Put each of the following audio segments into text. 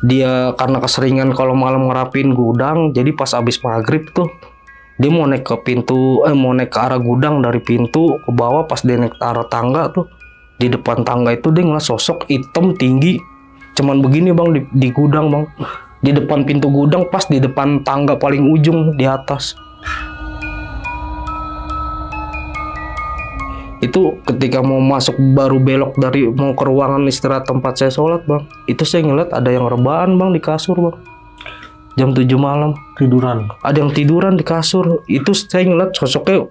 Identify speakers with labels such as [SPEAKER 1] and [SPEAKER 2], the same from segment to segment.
[SPEAKER 1] Dia karena keseringan kalau malam ngerapin gudang, jadi pas abis maghrib tuh dia mau naik ke mau naik ke arah gudang dari pintu ke bawah. Pas dia naik ke arah tangga tuh, di depan tangga itu dia ngeliat sosok hitam tinggi, cuman begini bang di gudang bang, di depan pintu gudang, pas di depan tangga paling ujung di atas. Itu ketika mau masuk baru belok dari mau ke ruangan istirahat tempat saya sholat bang, itu saya ngeliat ada yang rebahan bang di kasur bang. Jam 7 malam
[SPEAKER 2] Tiduran.
[SPEAKER 1] ada yang tiduran di kasur. Itu saya ngeliat sosoknya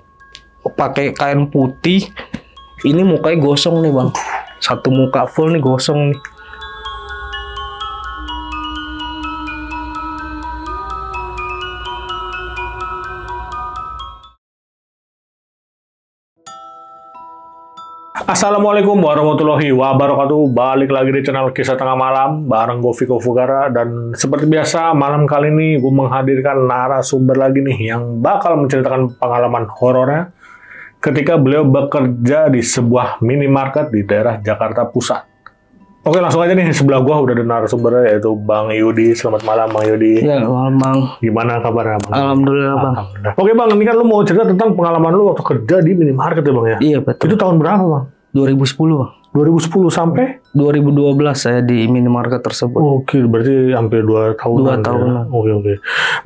[SPEAKER 1] pakai kain putih, ini mukanya gosong nih bang, satu muka full nih gosong nih.
[SPEAKER 2] Assalamualaikum warahmatullahi wabarakatuh. Balik lagi di channel Kisah Tengah Malam bareng gue Viko Fugara. Dan seperti biasa malam kali ini gue menghadirkan narasumber lagi nih yang bakal menceritakan pengalaman horornya ketika beliau bekerja di sebuah minimarket di daerah Jakarta Pusat. Oke, langsung aja nih, sebelah gue udah ada narasumbernya yaitu Bang Yudi. Selamat malam Bang Yudi.
[SPEAKER 1] Ya malam bang.
[SPEAKER 2] Gimana kabarnya Bang?
[SPEAKER 1] Alhamdulillah bang.
[SPEAKER 2] Alhamdulillah. Oke Bang, ini kan lu mau cerita tentang pengalaman lu waktu kerja di minimarket ya Bang ya?
[SPEAKER 1] Iya betul.
[SPEAKER 2] Itu tahun berapa Bang?
[SPEAKER 1] 2010 bang.
[SPEAKER 2] 2010 sampai?
[SPEAKER 1] 2012 saya di minimarket tersebut.
[SPEAKER 2] Oke, berarti hampir 2 tahunan.
[SPEAKER 1] 2 tahunan.
[SPEAKER 2] Ya? Oke.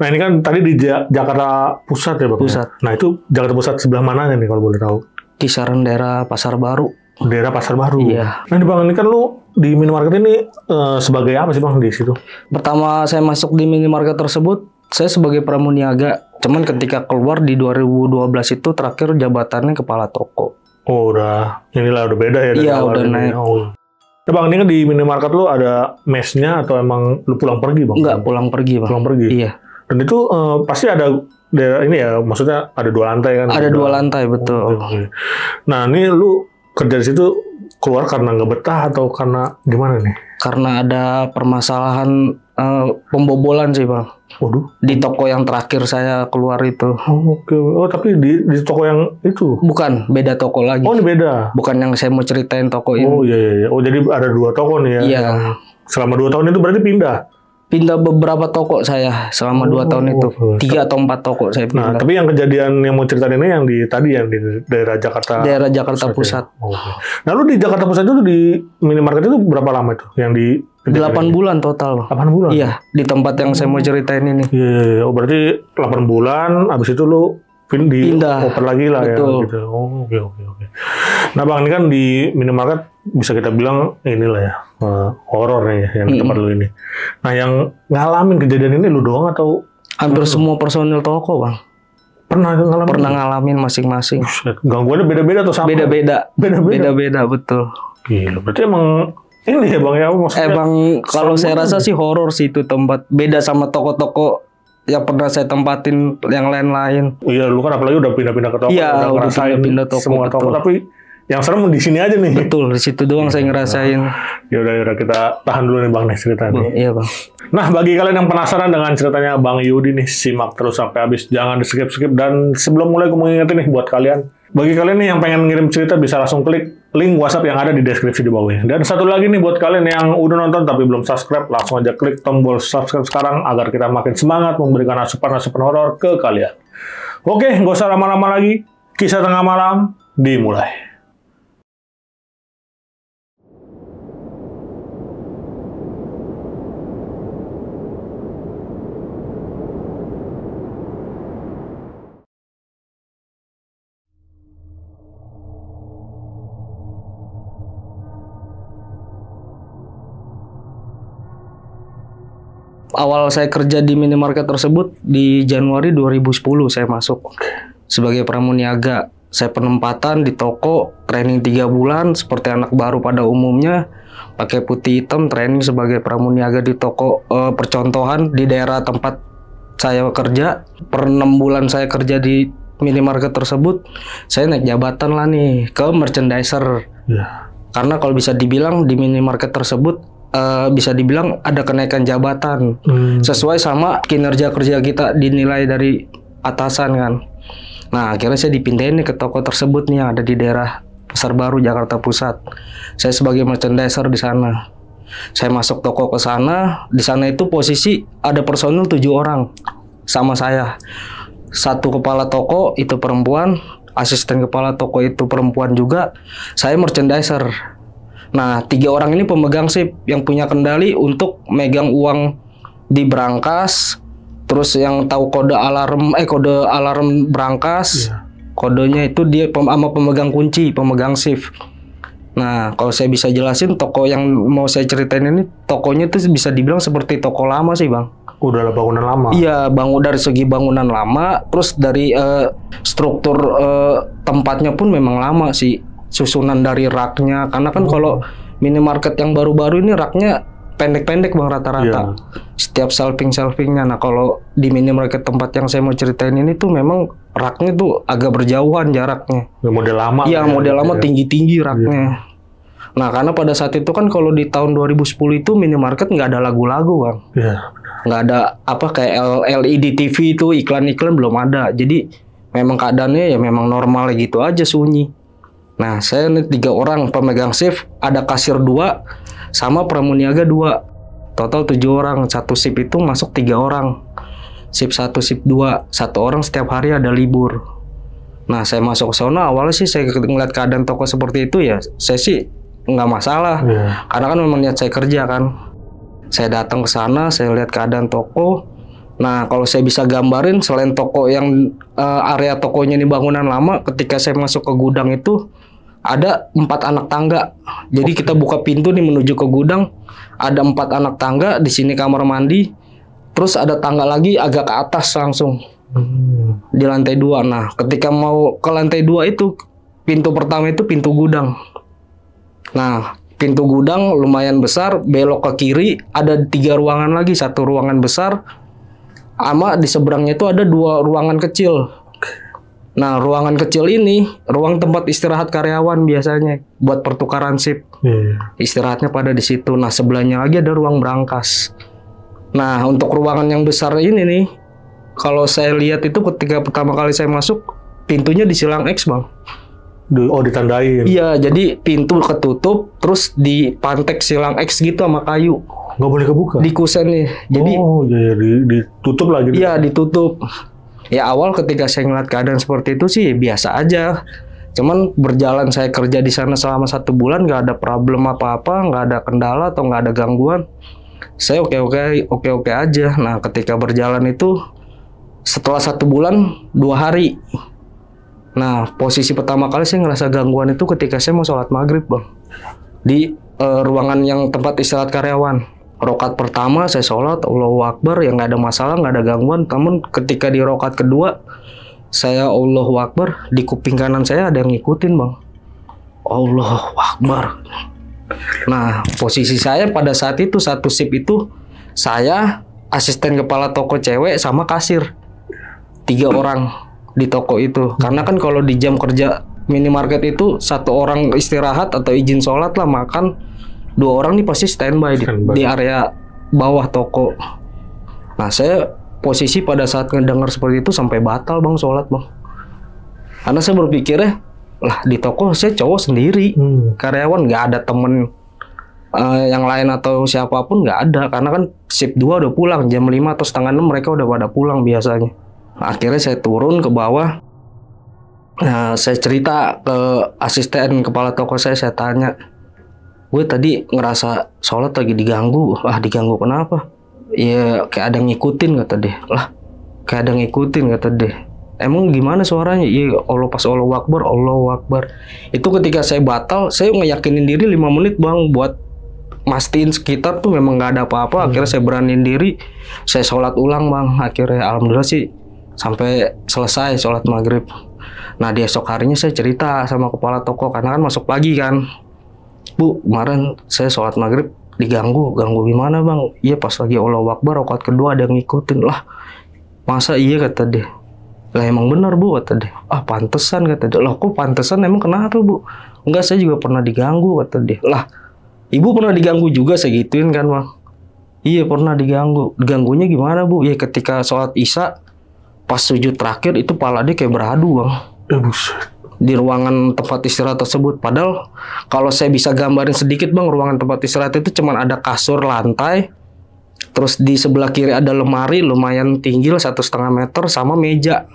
[SPEAKER 2] Nah ini kan tadi di Jakarta Pusat ya Bang?
[SPEAKER 1] Pusat.
[SPEAKER 2] Nah itu Jakarta Pusat sebelah mananya nih kalau boleh tahu?
[SPEAKER 1] Kisaran daerah Pasar Baru.
[SPEAKER 2] Daerah Pasar Baru?
[SPEAKER 1] Iya.
[SPEAKER 2] Nah Bang, ini kan lu di minimarket ini sebagai apa sih Bang di situ?
[SPEAKER 1] Pertama saya masuk di minimarket tersebut, saya sebagai pramuniaga. Cuman ketika keluar di 2012 itu terakhir jabatannya kepala toko.
[SPEAKER 2] Oh udah beda ya dari
[SPEAKER 1] Iya,
[SPEAKER 2] awal
[SPEAKER 1] udah
[SPEAKER 2] ini.
[SPEAKER 1] naik.
[SPEAKER 2] Oh. Nah Bang, ini kan di minimarket lu ada mesnya atau emang lu pulang pergi Bang?
[SPEAKER 1] Enggak, pulang pergi bang.
[SPEAKER 2] Pulang pergi?
[SPEAKER 1] Iya.
[SPEAKER 2] Dan itu pasti ada daerah ini ya, maksudnya ada 2 lantai kan?
[SPEAKER 1] Ada 2 lantai betul.
[SPEAKER 2] Oke. Nah ini lu kerja di situ keluar karena nggak betah atau karena gimana nih?
[SPEAKER 1] Karena ada permasalahan pembobolan sih bang.
[SPEAKER 2] Waduh.
[SPEAKER 1] Di toko yang terakhir saya keluar itu.
[SPEAKER 2] Oh, oke. Oh tapi di toko yang itu?
[SPEAKER 1] Bukan, beda toko lagi.
[SPEAKER 2] Oh ini beda?
[SPEAKER 1] Bukan yang saya mau ceritain toko ini.
[SPEAKER 2] Oh iya. Oh jadi ada 2 toko nih ya?
[SPEAKER 1] Iya.
[SPEAKER 2] Selama 2 tahun itu berarti pindah?
[SPEAKER 1] Pindah beberapa toko saya selama 2 tahun itu. 3 atau 4 toko saya pindah.
[SPEAKER 2] Nah tapi yang kejadian yang mau ceritain ini yang di tadi yang di daerah Jakarta?
[SPEAKER 1] Daerah Jakarta Pusat.
[SPEAKER 2] Ya? Oh, okay. Nah lu di Jakarta Pusat itu di minimarket itu berapa lama itu? Yang di
[SPEAKER 1] 8 bulan total.
[SPEAKER 2] 8 bulan?
[SPEAKER 1] Iya, di tempat yang saya mau ceritain ini.
[SPEAKER 2] Iya. Oh berarti 8 bulan, abis itu lu
[SPEAKER 1] pindah.
[SPEAKER 2] Oper lagi lah.
[SPEAKER 1] Betul.
[SPEAKER 2] Ya gitu. Oh, oke. Nah Bang, ini kan di minimarket bisa kita bilang inilah ya horor nih yang di tempat lu ini. Nah yang ngalamin kejadian ini lu doang atau
[SPEAKER 1] hampir semua personil toko bang?
[SPEAKER 2] Pernah
[SPEAKER 1] ngalamin masing-masing.
[SPEAKER 2] Gangguannya beda-beda atau sama?
[SPEAKER 1] Beda-beda betul.
[SPEAKER 2] Gila, berarti emang ini ya Bang ya maksudnya.
[SPEAKER 1] Bang, kalau saya rasa sih horor sih itu tempat. Beda sama toko-toko yang pernah saya tempatin yang lain-lain.
[SPEAKER 2] Iya, lu kan apalagi udah pindah-pindah ke toko.
[SPEAKER 1] Iya, udah pindah toko.
[SPEAKER 2] Semua
[SPEAKER 1] betul.
[SPEAKER 2] toko, tapi yang serem di sini aja nih.
[SPEAKER 1] Betul, di situ doang saya ngerasain.
[SPEAKER 2] Ya udah kita tahan dulu nih Bang nih ceritanya.
[SPEAKER 1] Iya Bang.
[SPEAKER 2] Nah, bagi kalian yang penasaran dengan ceritanya Bang Yudi nih, simak terus sampai habis, jangan di skip-skip. Dan sebelum mulai gue mau ngingetin nih buat kalian, bagi kalian nih yang pengen ngirim cerita bisa langsung klik link WhatsApp yang ada di deskripsi di bawahnya. Dan satu lagi nih buat kalian yang udah nonton tapi belum subscribe, langsung aja klik tombol subscribe sekarang agar kita makin semangat memberikan asupan-asupan horor ke kalian. Oke, nggak usah lama-lama lagi, Kisah Tengah Malam dimulai.
[SPEAKER 1] Awal saya kerja di minimarket tersebut di Januari 2010 saya masuk sebagai pramuniaga. Saya penempatan di toko, training 3 bulan seperti anak baru pada umumnya, pakai putih hitam, training sebagai pramuniaga di toko percontohan di daerah tempat saya kerja. Per 6 bulan saya kerja di minimarket tersebut, saya naik jabatan lah nih ke merchandiser.
[SPEAKER 2] Ya.
[SPEAKER 1] Karena kalau bisa dibilang di minimarket tersebut bisa dibilang ada kenaikan jabatan sesuai sama kinerja kerja kita dinilai dari atasan kan. Nah akhirnya saya dipindahin nih ke toko tersebut nih yang ada di daerah Pasar Baru Jakarta Pusat. Saya sebagai merchandiser di sana. Saya masuk toko ke sana. Di sana itu posisi ada personil 7 orang sama saya. Satu kepala toko itu perempuan, asisten kepala toko itu perempuan juga. Saya merchandiser. Nah, 3 orang ini pemegang sip yang punya kendali untuk megang uang di brankas. Terus yang tahu kode alarm brankas. Kodenya itu dia sama pemegang kunci, pemegang shift. Nah, kalau saya bisa jelasin, toko yang mau saya ceritain ini, tokonya itu bisa dibilang seperti toko lama sih, Bang.
[SPEAKER 2] Udah bangunan lama.
[SPEAKER 1] Iya, dari segi bangunan lama, terus dari struktur tempatnya pun memang lama sih. Susunan dari raknya, karena kan kalau minimarket yang baru-baru ini raknya pendek-pendek, Bang, rata-rata. Setiap shelving-shelvingnya. Nah, kalau di minimarket tempat yang saya mau ceritain ini tuh memang raknya tuh agak berjauhan jaraknya.
[SPEAKER 2] Model lama.
[SPEAKER 1] Iya, model lama tinggi-tinggi raknya. Nah, karena pada saat itu kan kalau di tahun 2010 itu minimarket nggak ada lagu-lagu, Bang. Nggak ada kayak LED TV itu iklan-iklan belum ada. Jadi memang keadaannya ya memang normal gitu aja, sunyi. Nah, saya nih 3 orang pemegang shift, ada kasir 2 sama pramuniaga 2. Total 7 orang. Satu shift itu masuk 3 orang. Shift 1, shift 2. 1 orang setiap hari ada libur. Nah, saya masuk ke sana, awalnya sih saya ngeliat keadaan toko seperti itu ya, saya sih nggak masalah. Karena kan memang niat saya kerja kan. Saya datang ke sana, saya lihat keadaan toko. Nah, kalau saya bisa gambarin, selain toko yang area tokonya ini bangunan lama, ketika saya masuk ke gudang itu ada 4 anak tangga. Jadi kita buka pintu nih menuju ke gudang, ada 4 anak tangga. Di sini kamar mandi, terus ada tangga lagi agak ke atas langsung di lantai 2. Nah, ketika mau ke lantai 2 itu, pintu pertama itu pintu gudang. Nah, pintu gudang lumayan besar, belok ke kiri ada 3 ruangan lagi, 1 ruangan besar, sama di seberangnya itu ada 2 ruangan kecil. Nah, ruangan kecil ini ruang tempat istirahat karyawan biasanya buat pertukaran shift. Istirahatnya pada di situ. Nah, sebelahnya lagi ada ruang brankas. Nah, untuk ruangan yang besar ini nih, kalau saya lihat itu ketika pertama kali saya masuk, pintunya disilang X, Bang.
[SPEAKER 2] Ditandain.
[SPEAKER 1] Iya, jadi pintu ketutup, terus dipantek silang X gitu sama kayu.
[SPEAKER 2] Nggak boleh kebuka?
[SPEAKER 1] Di kusen nih. Jadi,
[SPEAKER 2] ditutup lagi.
[SPEAKER 1] Iya, ditutup. Ya, awal ketika saya ngeliat keadaan seperti itu sih biasa aja. Cuman berjalan saya kerja di sana selama 1 bulan, nggak ada problem apa-apa, nggak ada kendala atau nggak ada gangguan. Saya oke-oke aja. Nah, ketika berjalan itu setelah 1 bulan 2 hari. Nah, posisi pertama kali saya ngerasa gangguan itu ketika saya mau sholat maghrib, Bang. Di ruangan yang tempat istirahat karyawan. Rokat pertama saya sholat, Allahu Akbar, ya nggak ada masalah, nggak ada gangguan. Namun ketika di rokat kedua, saya Allahu Akbar, di kuping kanan saya ada yang ngikutin, Bang. Allahu Akbar. Nah, posisi saya pada saat itu, satu shift itu, saya, asisten kepala toko cewek, sama kasir. 3 orang di toko itu. Karena kan kalau di jam kerja minimarket itu, 1 orang istirahat atau izin sholat lah, makan. 2 orang nih pasti standby di area bawah toko. Nah, saya posisi pada saat ngedengar seperti itu sampai batal, Bang, sholat, Bang. Karena saya berpikirnya, lah di toko saya cowok sendiri, karyawan, nggak ada temen yang lain atau siapapun, nggak ada. Karena kan shift 2 udah pulang, jam 5 atau setengah 6 mereka udah pada pulang biasanya. Akhirnya saya turun ke bawah. Nah, saya cerita ke asisten kepala toko saya tanya, gue tadi ngerasa sholat lagi diganggu. Diganggu kenapa? Ya kayak ada yang ngikutin, kata dia. Lah, kayak ada yang ngikutin, kata dia. Emang gimana suaranya? Iya, pas Allahu Akbar, Allahu Akbar. Itu ketika saya batal, saya ngeyakinin diri 5 menit, Bang, buat mastiin sekitar tuh memang nggak ada apa-apa. Akhirnya saya beraniin diri, saya sholat ulang, Bang. Akhirnya alhamdulillah sih sampai selesai sholat maghrib. Nah, di esok harinya saya cerita sama kepala toko, karena kan masuk pagi kan. Bu, kemarin saya sholat maghrib diganggu. Ganggu gimana, Bang? Iya, pas lagi Allahu Akbar, rakaat kedua ada yang ngikutin. Lah, masa iya, kata dia. Lah, emang benar, Bu, kata dia. Pantesan, kata dia. Lah, kok pantesan, emang kenapa, Bu? Enggak, saya juga pernah diganggu, kata dia. Lah, Ibu pernah diganggu juga, saya gituin kan, Bang. Iya, pernah diganggu. Diganggunya gimana, Bu? Ya ketika sholat isya, pas sujud terakhir itu pala dia kayak beradu, Bang. di ruangan tempat istirahat tersebut. Padahal kalau saya bisa gambarin sedikit bang, ruangan tempat istirahat itu cuman ada kasur, lantai, terus di sebelah kiri ada lemari lumayan tinggi 1,5 meter sama meja.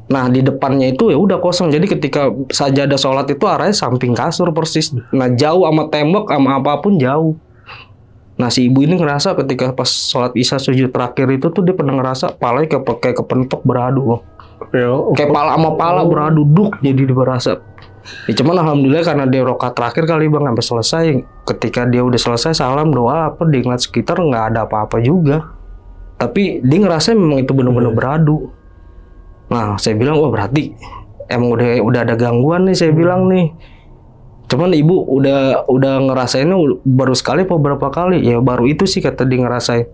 [SPEAKER 1] Nah di depannya itu ya udah kosong. Jadi ketika sajadah sholat itu arahnya samping kasur persis. Nah jauh sama tembok sama apapun jauh. Nah si ibu ini ngerasa ketika pas sholat isya sujud terakhir itu tuh dia pernah ngerasa palanya kayak kepentok beradu. Kayak pala sama pala beradu duk, jadi dia berasa. Ya cuman alhamdulillah karena dia rokaat terakhir kali bang sampai selesai. Ketika dia udah selesai salam doa apa dia ngeliat sekitar nggak ada apa-apa juga. Tapi dia ngerasa memang itu benar-benar beradu. Nah saya bilang wah berarti emang udah ada gangguan nih saya bilang nih. Cuman ibu udah ngerasainnya baru sekali apa berapa kali? Ya baru itu sih kata dia ngerasain.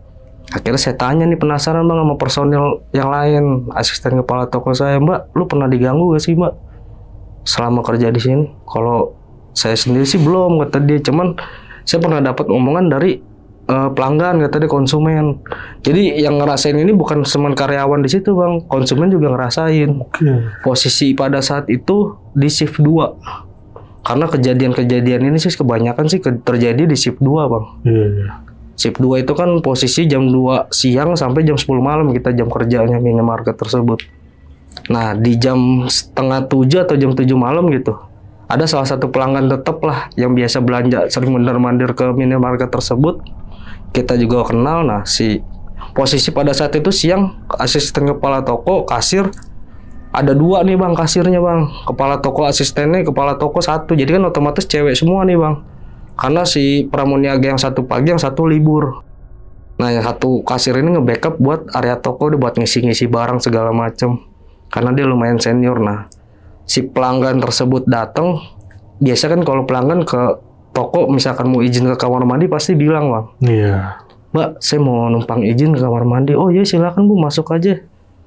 [SPEAKER 1] Akhirnya saya tanya nih penasaran bang sama personil yang lain, asisten kepala toko saya, Mbak, lu pernah diganggu gak sih Mbak selama kerja di sini? Kalau saya sendiri sih belum kata dia, cuman saya pernah dapat omongan dari pelanggan kata dia konsumen. Jadi yang ngerasain ini bukan cuma karyawan di situ bang, konsumen juga ngerasain. Posisi pada saat itu di shift 2. Karena kejadian-kejadian ini sih kebanyakan sih terjadi di shift 2 bang. Shift 2 itu kan posisi jam 2 siang sampai jam 10 malam kita jam kerjanya minimarket tersebut. Nah di jam setengah 7 atau jam 7 malam gitu ada salah satu pelanggan tetap lah yang biasa belanja sering mondar-mandir ke minimarket tersebut. Kita juga kenal. Nah si posisi pada saat itu siang asisten kepala toko, kasir, ada 2 nih bang kasirnya bang. Kepala toko asistennya, kepala toko 1. Jadi kan otomatis cewek semua nih bang. Karena si pramuniaga yang 1 pagi, yang 1 libur. Nah, yang 1 kasir ini nge-backup buat area toko, buat ngisi-ngisi barang segala macem. Karena dia lumayan senior. Nah, si pelanggan tersebut datang. Biasa kan kalau pelanggan ke toko, misalkan mau izin ke kamar mandi, pasti bilang bang. Iya. Mbak, saya mau numpang izin ke kamar mandi. Oh iya silakan bu, masuk aja.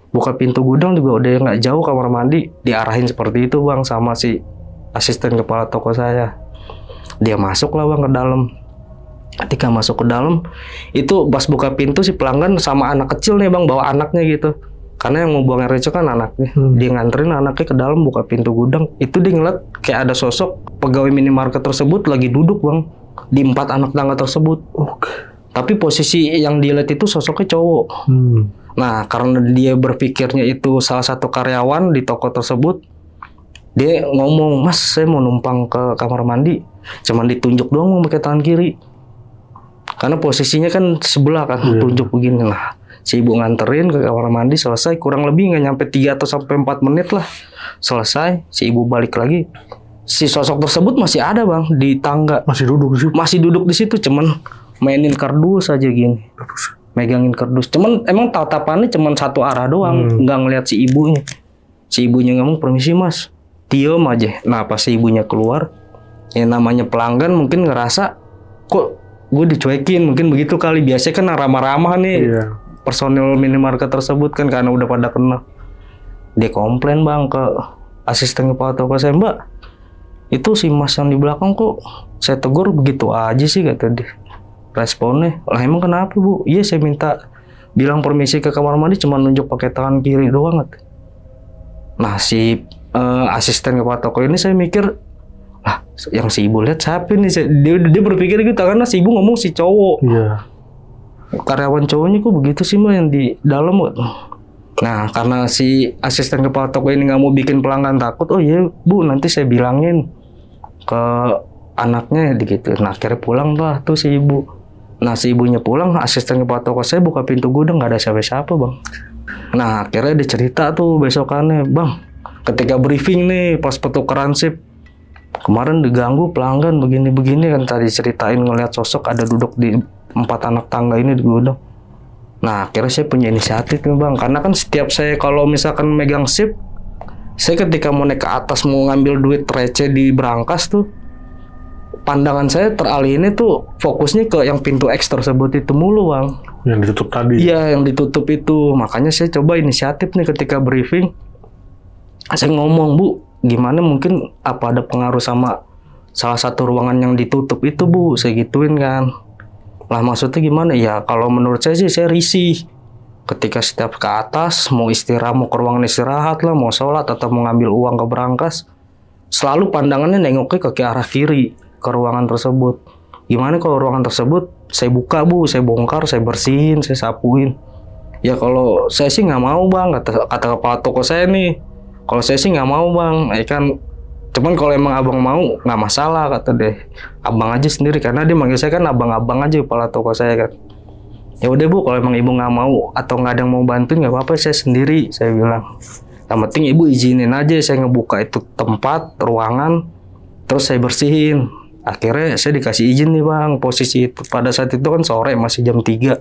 [SPEAKER 1] Buka pintu gudang juga udah nggak jauh kamar mandi. Diarahin seperti itu bang sama si asisten kepala toko saya. Dia masuk lah bang ke dalam. Ketika masuk ke dalam itu pas buka pintu si pelanggan sama anak kecil nih bang bawa anaknya gitu. Karena yang mau buang air kecil kan anaknya. Dia nganterin anaknya ke dalam buka pintu gudang. Itu dia ngeliat kayak ada sosok pegawai minimarket tersebut lagi duduk bang di 4 anak tangga tersebut. Tapi posisi yang dilihat itu sosoknya cowok. Nah karena dia berpikirnya itu salah satu karyawan di toko tersebut, dia ngomong, Mas saya mau numpang ke kamar mandi. Cuman ditunjuk doang pakai tangan kiri. Karena posisinya kan sebelah kan, tunjuk begini lah. Si ibu nganterin ke kamar mandi, selesai kurang lebih nggak nyampe 3 atau sampai 4 menit lah. Selesai, si ibu balik lagi. Si sosok tersebut masih ada bang di tangga. Masih duduk di situ. Masih duduk di situ, cuman mainin kardus aja gini. Megangin kardus. Cuman emang tatapannya cuman satu arah doang, nggak ngeliat si ibunya. Si ibunya ngomong, permisi mas. Diem aja. Nah pas si ibunya keluar, yang namanya pelanggan mungkin ngerasa kok gue dicuekin, mungkin begitu kali. Biasanya kan ramah-ramah nih personil minimarket tersebut kan karena udah pada kenal. Dia komplain bang ke asisten kepala toko saya, Mbak itu si mas yang di belakang kok saya tegur begitu aja sih kata dia. Responnya, lah emang kenapa bu? Iya saya minta bilang permisi ke kamar mandi cuma nunjuk pakai tangan kiri doang. Nah si asisten kepala toko ini saya mikir, lah yang si ibu lihat siapa nih? Dia berpikir gitu karena si ibu ngomong si cowok. Karyawan cowoknya kok begitu sih mbak yang di dalam. Nah karena si asisten kepala toko ini nggak mau bikin pelanggan takut, oh iya bu nanti saya bilangin ke anaknya gitu. Nah akhirnya pulang lah tuh si ibu. Nah si ibunya pulang, asisten kepala toko saya buka pintu gudang nggak ada siapa-siapa bang. Nah akhirnya dia cerita tuh besokannya, bang ketika briefing nih pas pertukaran shift kemarin diganggu pelanggan begini-begini kan, tadi ceritain ngelihat sosok ada duduk di 4 anak tangga ini di gudang. Nah akhirnya saya punya inisiatif nih bang, karena kan setiap saya kalau misalkan megang shift, saya ketika mau naik ke atas mau ngambil duit receh di brankas tuh, pandangan saya teralihinnya tuh fokusnya ke yang pintu X tersebut itu mulu bang. Yang ditutup tadi? Iya yang ditutup itu, makanya saya coba inisiatif nih ketika briefing. Saya ngomong, bu gimana mungkin apa ada pengaruh sama salah satu ruangan yang ditutup itu bu, saya gituin kan. Lah maksudnya gimana ya, kalau menurut saya sih saya risih ketika setiap ke atas mau istirahat, mau ke ruangan istirahat lah, mau sholat atau mau ngambil uang ke brankas, selalu pandangannya nengoknya ke arah kiri, ke ruangan tersebut. Gimana kalau ruangan tersebut saya buka Bu, saya bongkar, saya bersihin, saya sapuin. Ya kalau saya sih nggak mau Bang, kata kepala toko saya nih. Kalau saya sih nggak mau Bang, ya kan. Cuman kalau emang abang mau nggak masalah, kata deh. Abang aja sendiri, karena dia manggil saya kan abang-abang aja kepala toko saya kan. Ya udah Bu, kalau emang ibu nggak mau atau nggak ada yang mau bantuin nggak apa-apa, saya sendiri, saya bilang. Yang penting ibu izinin aja saya ngebuka itu tempat, ruangan, terus saya bersihin. Akhirnya saya dikasih izin nih Bang. Posisi itu pada saat itu kan sore, masih jam 3.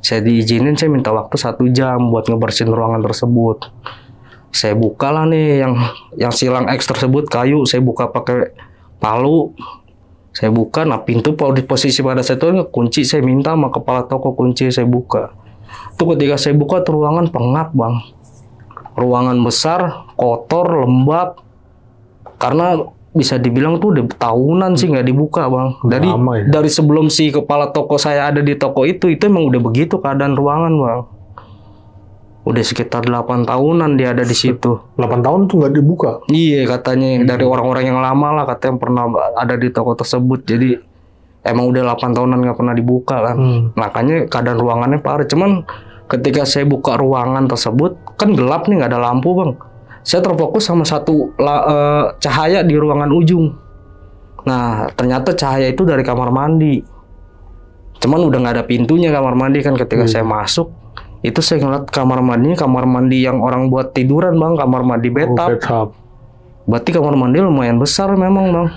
[SPEAKER 1] Saya diizinin, saya minta waktu 1 jam buat ngebersihin ruangan tersebut. Saya buka lah nih yang silang X tersebut, kayu, saya buka pakai palu. Saya buka, nah pintu di posisi pada saat itu kunci, saya minta sama kepala toko kunci, saya buka. Itu ketika saya buka tuh ruangan pengap Bang. Ruangan besar, kotor, lembab. Karena bisa dibilang tuh udah tahunan sih nggak dibuka Bang. Dari sebelum si kepala toko saya ada di toko itu emang udah begitu keadaan ruangan Bang. Udah sekitar 8 tahunan dia ada di situ.
[SPEAKER 2] 8 tahun tuh nggak dibuka?
[SPEAKER 1] Iya katanya, dari orang-orang yang lama lah katanya yang pernah ada di toko tersebut. Jadi emang udah 8 tahunan nggak pernah dibuka kan. Makanya keadaan ruangannya parah. Cuman ketika saya buka ruangan tersebut kan gelap nih, nggak ada lampu Bang. Saya terfokus sama satu cahaya di ruangan ujung. Nah ternyata cahaya itu dari kamar mandi. Cuman udah nggak ada pintunya kamar mandi kan. Ketika saya masuk, itu saya ngeliat kamar mandi yang orang buat tiduran Bang, kamar mandi bathtub. Berarti kamar mandi lumayan besar memang Bang.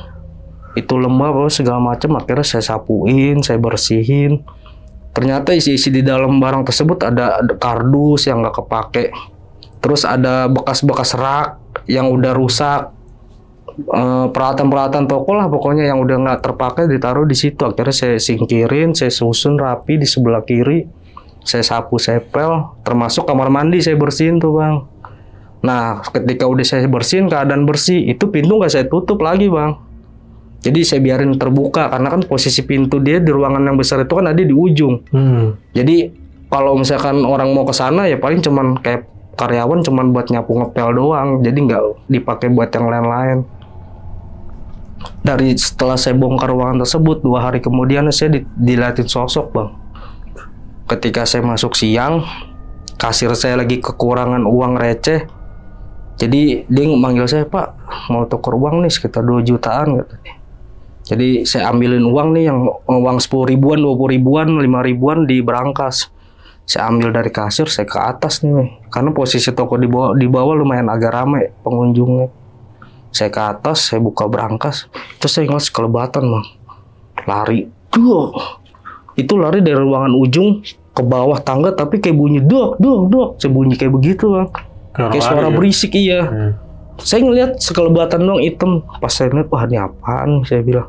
[SPEAKER 1] Itu lembab segala macam. Akhirnya saya sapuin, saya bersihin. Ternyata isi-isi di dalam barang tersebut ada kardus yang nggak kepake. Terus ada bekas-bekas rak yang udah rusak, peralatan-peralatan toko lah pokoknya yang udah nggak terpakai ditaruh di situ. Akhirnya saya singkirin, saya susun rapi di sebelah kiri, saya sapu, saya pel, termasuk kamar mandi saya bersihin tuh Bang. Nah ketika udah saya bersihin, keadaan bersih, itu pintu nggak saya tutup lagi Bang. Jadi saya biarin terbuka karena kan posisi pintu dia di ruangan yang besar itu kan ada di ujung. Jadi kalau misalkan orang mau ke sana ya paling cuman kayak karyawan cuman buat nyapu ngepel doang, jadi nggak dipakai buat yang lain-lain. Dari setelah saya bongkar ruangan tersebut, 2 hari kemudian saya dilihatin sosok Bang. Ketika saya masuk siang, kasir saya lagi kekurangan uang receh, jadi dia manggil saya, Pak mau tukar uang nih sekitar 2 jutaan katanya. Jadi saya ambilin uang nih, yang uang 10 ribuan, 20 ribuan, 5 ribuan di berangkas. Saya ambil dari kasir, saya ke atas nih, karena posisi toko di bawah lumayan agak ramai pengunjungnya. Saya ke atas, saya buka berangkas, terus saya ngeliat sekelebatan Bang, lari, itu lari dari ruangan ujung ke bawah tangga, tapi kayak bunyi dok, saya bunyi kayak begitu Bang, kayak suara berisik iya. Saya ngeliat sekelebatan doang hitam, pas saya ngeliat wah ini apaan, saya bilang,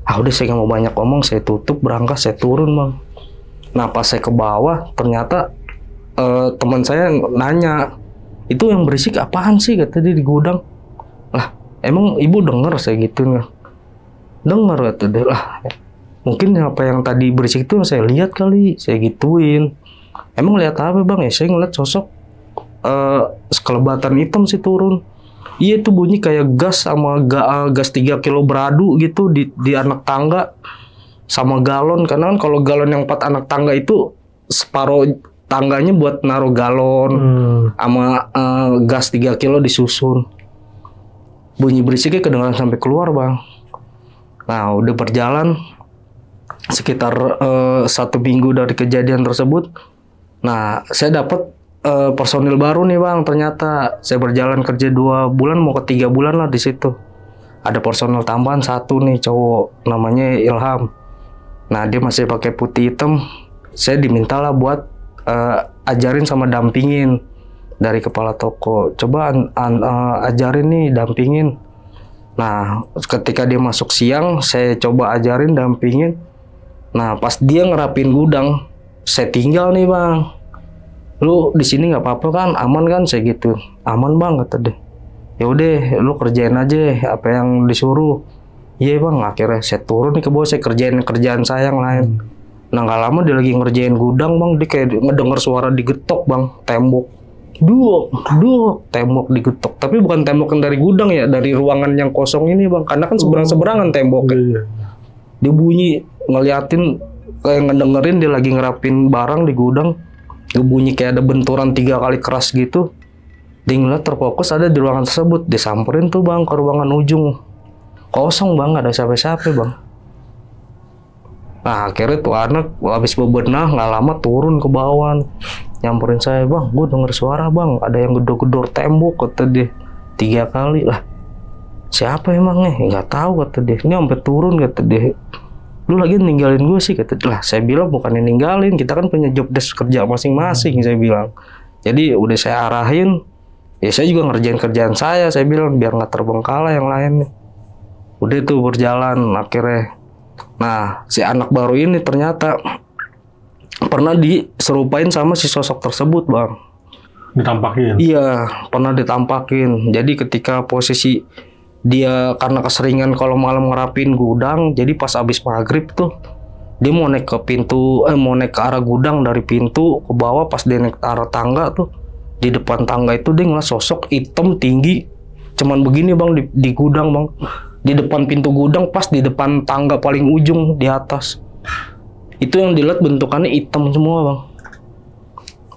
[SPEAKER 1] udah saya nggak mau banyak ngomong, saya tutup berangkas, saya turun Bang. Nah pas saya ke bawah ternyata teman saya nanya, itu yang berisik apaan sih, kata dia di gudang. Lah emang ibu dengar saya gitu nggak? Dengar, kata dia. Lah mungkin apa yang tadi berisik itu saya lihat kali, saya gituin. Emang lihat apa Bang? Ya saya ngeliat sosok sekelebatan hitam sih turun. Iya itu bunyi kayak gas sama gas 3 kilo beradu gitu di anak tangga sama galon. Karena kan kalau galon yang 4 anak tangga itu separuh tangganya buat naruh galon sama gas 3 kilo disusun. Bunyi berisiknya kedengaran sampai keluar Bang. Nah udah berjalan sekitar 1 minggu dari kejadian tersebut. Nah saya dapat personil baru nih Bang. Ternyata saya berjalan kerja 2 bulan mau ke 3 bulan lah di situ. Ada personil tambahan 1 nih cowok, namanya Ilham. Nah dia masih pakai putih hitam. Saya dimintalah buat ajarin sama dampingin dari kepala toko. Coba ajarin nih, dampingin. Nah ketika dia masuk siang, saya coba ajarin, dampingin. Nah pas dia ngerapin gudang, saya tinggal nih Bang. Lu di sini nggak apa-apa kan, aman kan, saya gitu. Aman Bang, kata dia. Ya udah lu kerjain aja apa yang disuruh. Iya Bang, akhirnya saya turun nih ke bawah, saya kerjain kerjaan saya yang lain. Nah nggak lama dia lagi ngerjain gudang Bang, dia kayak ngedenger suara digetok Bang, tembok Duh, tembok digetok. Tapi bukan tembok yang dari gudang ya, dari ruangan yang kosong ini bang. Karena kan seberang-seberangan temboknya.
[SPEAKER 2] Iya.
[SPEAKER 1] Dia bunyi ngeliatin, kayak ngedengerin dia lagi ngerapin barang di gudang. Dia bunyi kayak ada benturan 3 kali keras gitu. Dia ngeliat terfokus ada di ruangan tersebut. Dia samperin tuh bang ke ruangan ujung. Kosong bang, gak ada siapa-siapa bang. Nah akhirnya tuh anak habis bebenah nggak lama turun ke bawah, nyamperin saya, bang, gue denger suara bang, ada yang gedor-gedor tembok, kata dia 3 kali lah. Siapa emangnya? Nggak tahu, kata dia. Ini sampai turun, kata dia. Lu lagi ninggalin gue sih, kata dia. Lah saya bilang bukannya ninggalin, kita kan punya job desk kerja masing-masing, saya bilang. Jadi udah saya arahin, ya saya juga ngerjain kerjaan saya bilang biar nggak terbengkalai yang lainnya. Udah itu berjalan akhirnya. Nah, si anak baru ini ternyata pernah diserupain sama si sosok tersebut, bang.
[SPEAKER 2] Ditampakin?
[SPEAKER 1] Iya, pernah ditampakin. Jadi ketika posisi dia karena keseringan kalau malam ngerapin gudang, jadi pas abis maghrib tuh dia mau naik ke pintu, mau naik ke arah gudang dari pintu ke bawah. Pas dia naik ke arah tangga tuh, di depan tangga itu dia ngeliat sosok hitam tinggi, cuman begini bang di gudang bang. Di depan pintu gudang, pas di depan tangga paling ujung di atas. Itu yang dilihat bentukannya hitam semua bang.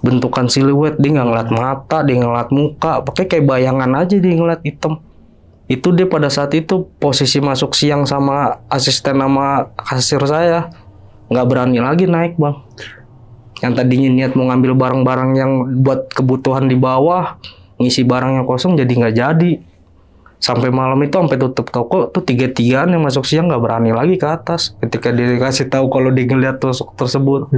[SPEAKER 1] Bentukan siluet, dia nggak ngeliat mata, dia ngeliat muka, pakai kayak bayangan aja dia ngeliat hitam. Itu dia pada saat itu posisi masuk siang sama asisten sama kasir saya, nggak berani lagi naik bang. Yang tadinya niat mau ngambil barang-barang yang buat kebutuhan di bawah, ngisi barang yang kosong jadi nggak jadi. Sampai malam itu sampai tutup toko tuh 3-3an yang masuk siang nggak berani lagi ke atas ketika dia dikasih tahu kalau dia ngeliat sosok tersebut.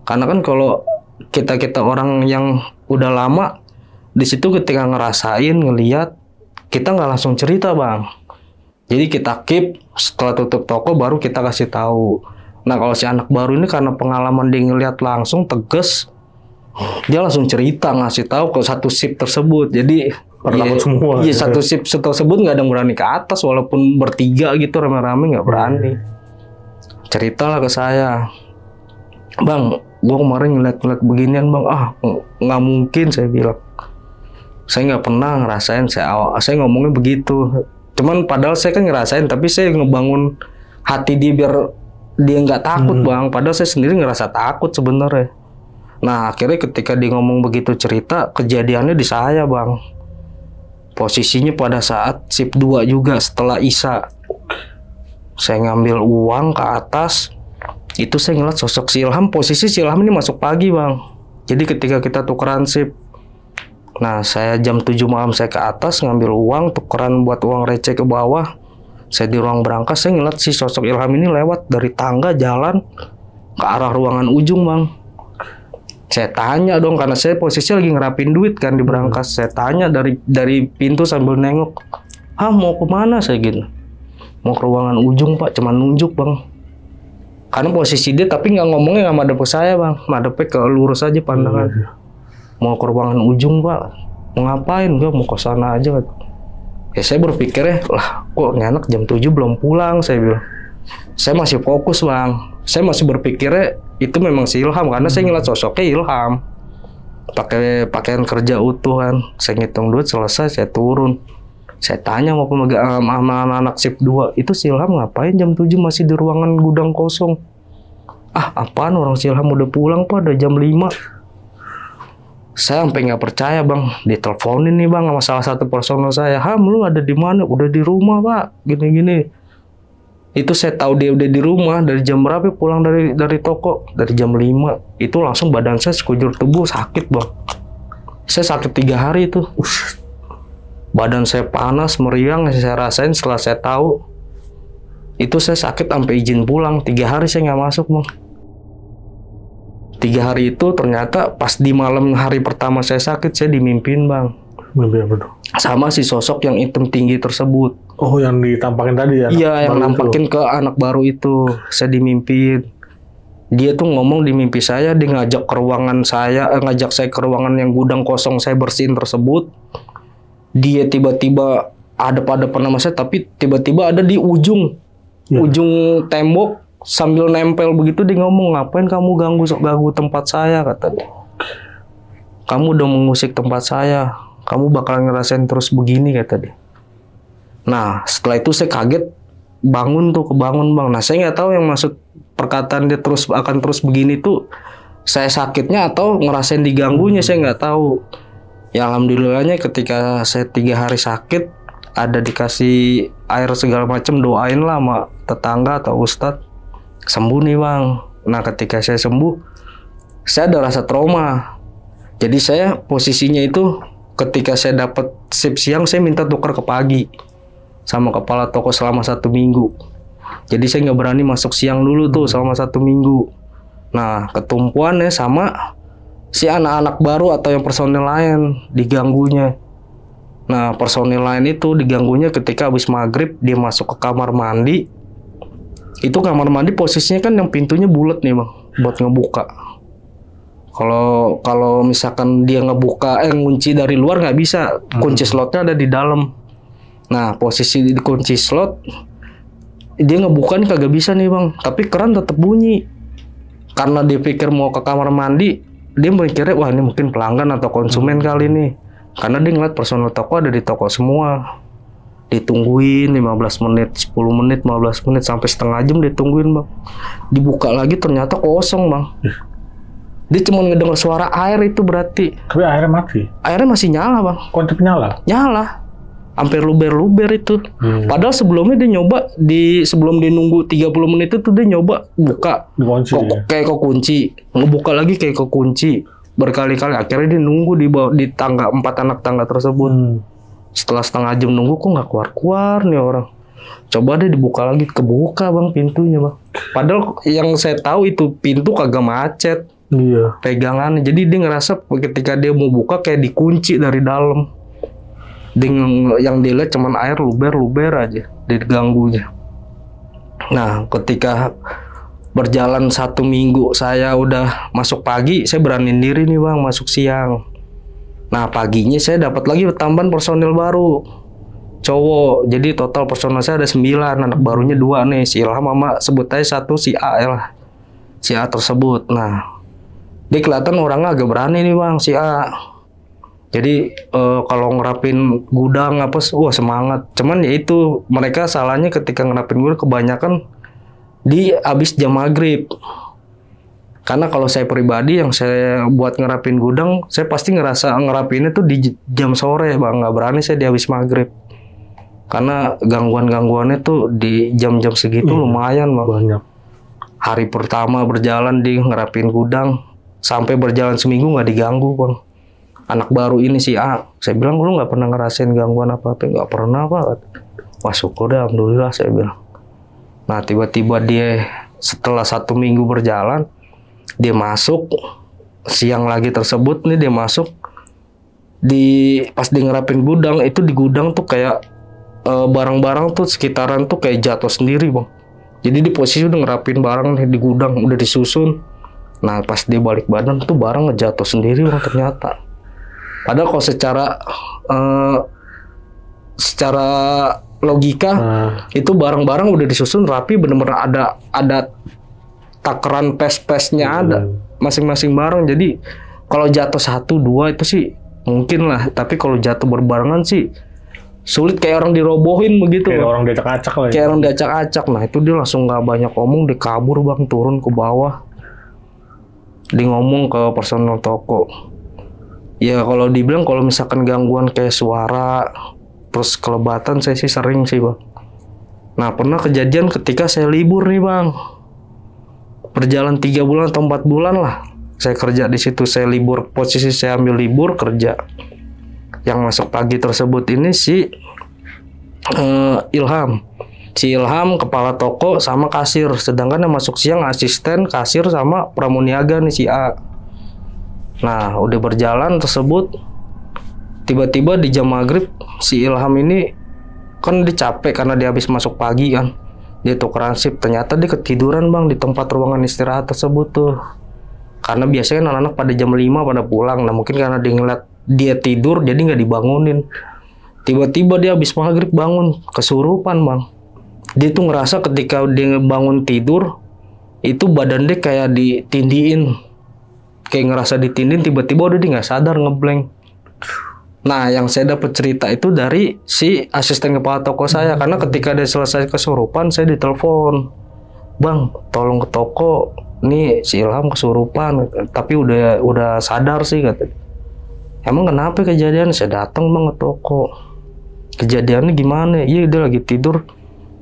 [SPEAKER 1] Karena kan kalau kita orang yang udah lama di situ ketika ngerasain ngeliat, kita nggak langsung cerita bang. Jadi kita keep, setelah tutup toko baru kita kasih tahu. Nah kalau si anak baru ini karena pengalaman dia ngeliat langsung tegas, dia langsung cerita ngasih tahu ke satu shift tersebut. Jadi
[SPEAKER 2] takut semua.
[SPEAKER 1] Iya, satu shift tersebut nggak ada yang berani ke atas, walaupun bertiga gitu rame-rame nggak berani. Ceritalah ke saya, bang, gue kemarin ngeliat beginian bang. Nggak mungkin, saya bilang. Saya nggak pernah ngerasain. Saya ngomongnya begitu. Cuman padahal saya kan ngerasain, tapi saya ngebangun hati dia biar dia nggak takut bang. Padahal saya sendiri ngerasa takut sebenarnya. Nah akhirnya ketika dia ngomong begitu cerita, kejadiannya di saya bang. Posisinya pada saat shift 2 juga setelah Isya. Saya ngambil uang ke atas. Itu saya ngeliat sosok si Ilham. Posisi si Ilham ini masuk pagi bang. Jadi ketika kita tukeran shift. Nah saya jam 7 malam saya ke atas ngambil uang. Tukeran buat uang receh ke bawah. Saya di ruang berangkas. Saya ngeliat si sosok Ilham ini lewat dari tangga jalan ke arah ruangan ujung bang. Saya tanya dong, karena saya posisi lagi ngerapin duit kan di berangkas. Saya tanya dari pintu sambil nengok, mau kemana saya gitu? Mau ke ruangan ujung pak, cuma nunjuk bang. Karena posisi dia tapi nggak ngomongnya nggak madep ke saya bang, madepnya ke lurus aja pandangan. Mau ke ruangan ujung pak, mau ngapain? Gue mau ke sana aja. Ya saya berpikir lah kok nyanak jam 7 belum pulang, saya bilang. Saya masih fokus bang. Saya masih berpikirnya itu memang si Ilham, karena saya ngeliat sosoknya Ilham pakai pakaian kerja utuh kan. Saya ngitung duit selesai, saya turun. Saya tanya sama anak shift 2, itu si Ilham ngapain jam 7 masih di ruangan gudang kosong? Apaan, orang si Ilham udah pulang pak, udah jam 5. Saya sampai nggak percaya bang, diteleponin nih bang sama salah satu personel saya. Lu ada di mana? Udah di rumah pak, gini-gini. Itu saya tahu dia udah di rumah dari jam berapa pulang dari toko, dari jam 5. Itu langsung badan saya sekujur tubuh sakit bang. Saya sakit 3 hari itu. Badan saya panas, meriang, saya rasain setelah saya tahu. Itu saya sakit sampai izin pulang. 3 hari saya nggak masuk bang. 3 hari itu ternyata pas di malam hari pertama saya sakit, saya dimimpin bang.
[SPEAKER 2] Mimpi apa tuh?
[SPEAKER 1] Sama si sosok yang hitam tinggi tersebut.
[SPEAKER 2] Oh, yang ditampakin tadi ya?
[SPEAKER 1] Iya, yang nampakin ke anak baru itu. Saya dimimpin. Dia tuh ngomong di mimpi saya, dia ngajak ke ruangan saya, ngajak saya ke ruangan yang gudang kosong saya bersihin tersebut. Dia tiba-tiba ada pada nama saya, tapi tiba-tiba ada di ujung tembok sambil nempel begitu. Dia ngomong, ngapain kamu ganggu tempat saya, kata dia. kamu udah mengusik tempat saya, kamu bakal ngerasain terus begini, kata dia. Nah setelah itu saya kaget, kebangun bang. Nah saya nggak tahu yang maksud perkataan dia akan terus begini tuh saya sakitnya atau ngerasain diganggunya, saya nggak tahu. Ya alhamdulillahnya ketika saya 3 hari sakit, ada dikasih air segala macam, doain lah sama tetangga atau ustadz, sembuh nih bang. Nah ketika saya sembuh, saya ada rasa trauma. Jadi saya posisinya itu ketika saya dapat shift siang, saya minta tukar ke pagi sama kepala toko selama 1 minggu. Jadi saya nggak berani masuk siang dulu tuh selama 1 minggu. Nah ketumpuannya sama si anak-anak baru atau yang personil lain diganggunya. Nah personil lain itu diganggunya ketika habis maghrib dia masuk ke kamar mandi. Itu kamar mandi posisinya kan yang pintunya bulat nih bang, buat ngebuka. Kalau misalkan dia ngunci dari luar nggak bisa, kunci slotnya ada di dalam. Nah posisi di kunci slot dia ngebuka nih kagak bisa nih bang, tapi keran tetap bunyi. Karena dia pikir mau ke kamar mandi, dia mikirnya wah ini mungkin pelanggan atau konsumen kali nih. Karena dia ngeliat personel toko ada di toko semua. Ditungguin 15 menit, 10 menit, 15 menit sampai setengah jam ditungguin bang. Dibuka lagi ternyata kosong bang. Dia cuma ngedenger suara air itu berarti.
[SPEAKER 2] Tapi airnya mati.
[SPEAKER 1] Airnya masih nyala bang.
[SPEAKER 2] Konsep nyala.
[SPEAKER 1] Nyala. Hampir luber-luber itu. Padahal sebelumnya dia nyoba sebelum dia nunggu 30 menit itu dia nyoba buka.
[SPEAKER 2] Dikunci.
[SPEAKER 1] Kayak kekunci. Ngebuka lagi kayak kekunci. Berkali-kali. Akhirnya dia nunggu di tangga 4 anak tangga tersebut. Setelah setengah jam nunggu kok nggak keluar-keluar nih orang. Coba deh dibuka lagi, kebuka bang pintunya bang. Padahal yang saya tahu itu pintu kagak macet.
[SPEAKER 2] Iya.
[SPEAKER 1] Pegangannya. Jadi dia ngerasa ketika dia mau buka kayak dikunci dari dalam. Yang dilihat cuman air luber-luber aja diganggunya. Nah ketika berjalan 1 minggu saya udah masuk pagi, saya beraniin diri nih bang masuk siang. Nah paginya saya dapat lagi tambahan personil baru cowok. Jadi total personil saya ada 9, anak barunya 2 nih, si Ilham sama sebut aja 1 si A lah. Si A tersebut. Nah dia kelihatan orangnya agak berani nih bang si A. Jadi kalau ngerapin gudang apa, wah semangat. Cuman ya itu mereka salahnya ketika ngerapin gudang kebanyakan di habis jam maghrib. Karena kalau saya pribadi yang saya buat ngerapin gudang, saya pasti ngerasa ngerapinnya tuh di jam sore bang. Nggak berani saya di habis maghrib. Karena gangguan-gangguannya tuh di jam-jam segitu lumayan bang.
[SPEAKER 2] Banyak.
[SPEAKER 1] Hari pertama berjalan di ngerapin gudang, sampai berjalan seminggu nggak diganggu bang. Anak baru ini si A, saya bilang lu nggak pernah ngerasain gangguan apa-apa? Nggak pernah pak. Wah syukur deh, alhamdulillah saya bilang. Nah tiba-tiba dia setelah 1 minggu berjalan, dia masuk siang lagi tersebut nih dia masuk pas dia ngerapin gudang itu di gudang tuh kayak barang-barang tuh sekitaran tuh kayak jatuh sendiri bang. Jadi di posisi udah ngerapin barang nih di gudang udah disusun. Nah pas dia balik badan tuh barang ngejatuh sendiri bang ternyata. Padahal kalau secara logika itu barang-barang udah disusun rapi, bener-bener ada takaran pes-pesnya ada masing-masing barang. Jadi kalau jatuh 1, 2 itu sih mungkin lah, tapi kalau jatuh berbarengan sih sulit, kayak orang dirobohin begitu.
[SPEAKER 2] Kayak orang diacak-acak lah.
[SPEAKER 1] Kayak orang diacak-acak. Nah itu dia langsung nggak banyak ngomong, dia kabur bang, turun ke bawah. Dia ngomong ke personel toko. Ya kalau dibilang kalau misalkan gangguan kayak suara terus kelebatan saya sih sering sih bang. Nah pernah kejadian ketika saya libur nih bang, berjalan 3 bulan atau 4 bulan lah saya kerja di situ. Saya libur, posisi saya ambil libur kerja. Yang masuk pagi tersebut ini si Ilham. Si Ilham kepala toko sama kasir, sedangkan yang masuk siang asisten, kasir sama pramuniaga nih si A. Nah udah berjalan tersebut, tiba-tiba di jam maghrib si Ilham ini kan dia capek karena dia habis masuk pagi kan, dia tukeran shift, ternyata dia ketiduran bang di tempat ruangan istirahat tersebut tuh. Karena biasanya anak-anak pada jam 5 pada pulang. Nah mungkin karena dia ngeliat dia tidur jadi nggak dibangunin. Tiba-tiba dia habis maghrib bangun kesurupan bang. Dia tuh ngerasa ketika dia bangun tidur itu badan dia kayak ditindiin, kayak ngerasa ditindih, tiba-tiba udah dia nggak sadar, ngeblank. Nah, yang saya dapat cerita itu dari si asisten kepala toko saya, karena ketika dia selesai kesurupan, saya ditelepon, "Bang, tolong ke toko, nih si Ilham kesurupan, tapi udah sadar sih," kata. "Emang kenapa kejadian?" "Saya datang Bang ke toko." "Kejadiannya gimana?" "Iya, dia lagi tidur,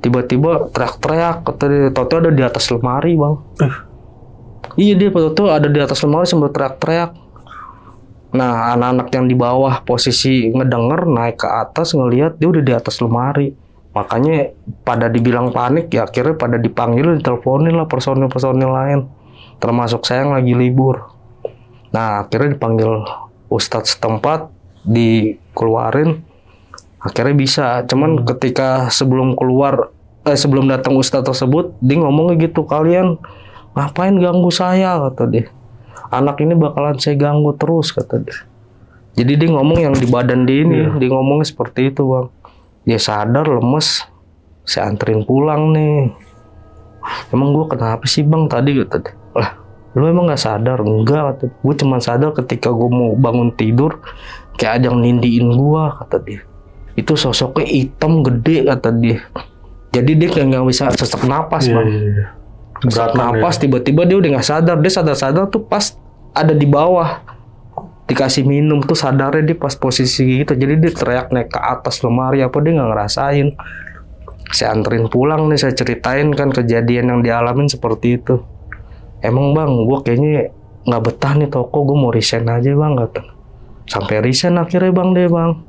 [SPEAKER 1] tiba-tiba teriak-teriak, kata dia, Toto ada di atas lemari Bang." Iya, dia Toto ada di atas lemari sambil teriak-teriak. Nah, anak-anak yang di bawah posisi ngedenger naik ke atas ngelihat dia udah di atas lemari. Makanya pada dibilang panik, ya akhirnya pada dipanggil, diteleponin lah personil-personil lain. Termasuk saya yang lagi libur. Nah, akhirnya dipanggil ustadz setempat, dikeluarin. Akhirnya bisa. Cuman ketika sebelum datang ustadz tersebut, dia ngomongnya gitu, "Kalian ngapain ganggu saya?" kata dia. "Anak ini bakalan saya ganggu terus," kata dia. Jadi dia ngomong yang di badan dia ini, dia ngomongnya seperti itu Bang. Dia sadar, lemes, saya anterin pulang nih. "Emang gue kenapa sih Bang tadi?" kata dia. "Lah, lu emang gak sadar?" "Enggak," kata dia. "Gue cuma sadar ketika gue mau bangun tidur, kayak ada yang nindiin gue," kata dia. "Itu sosoknya hitam gede," kata dia. Jadi dia kayak gak bisa sesak napas Bang. Sesak napas, tiba-tiba dia udah gak sadar. Dia sadar-sadar tuh pas ada di bawah, dikasih minum tuh sadarnya dia pas posisi gitu. Jadi dia teriak naik ke atas lemari, apa dia nggak ngerasain. Saya anterin pulang nih, saya ceritain kan kejadian yang dialamin seperti itu. "Emang Bang, gue kayaknya nggak betah nih toko, gue mau resign aja Bang," kata. Sampai resign akhirnya Bang deh Bang.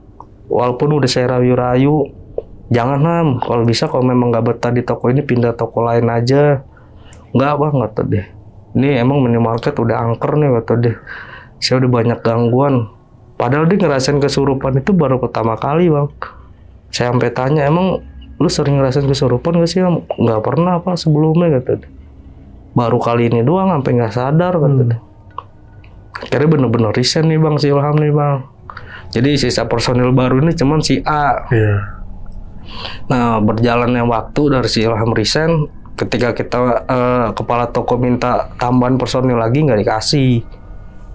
[SPEAKER 1] Walaupun udah saya rayu-rayu, "Jangan Ham, kalau bisa kalau memang nggak betah di toko ini pindah toko lain aja." "Nggak Bang," kata dia. "Ini emang minimarket udah angker nih," kata dia. "Saya udah banyak gangguan." Padahal dia ngerasain kesurupan itu baru pertama kali Bang. Saya sampai tanya, "Emang lu sering ngerasain kesurupan gak sih?" "Nggak pernah Pak sebelumnya," kata dia. "Baru kali ini doang sampai nggak sadar," kata dia. Akhirnya bener-bener resign nih Bang si Ilham nih Bang. Jadi sisa personil baru ini cuman si A. Nah, berjalannya waktu dari si Ilham resign, ketika kita kepala toko minta tambahan personil lagi, nggak dikasih.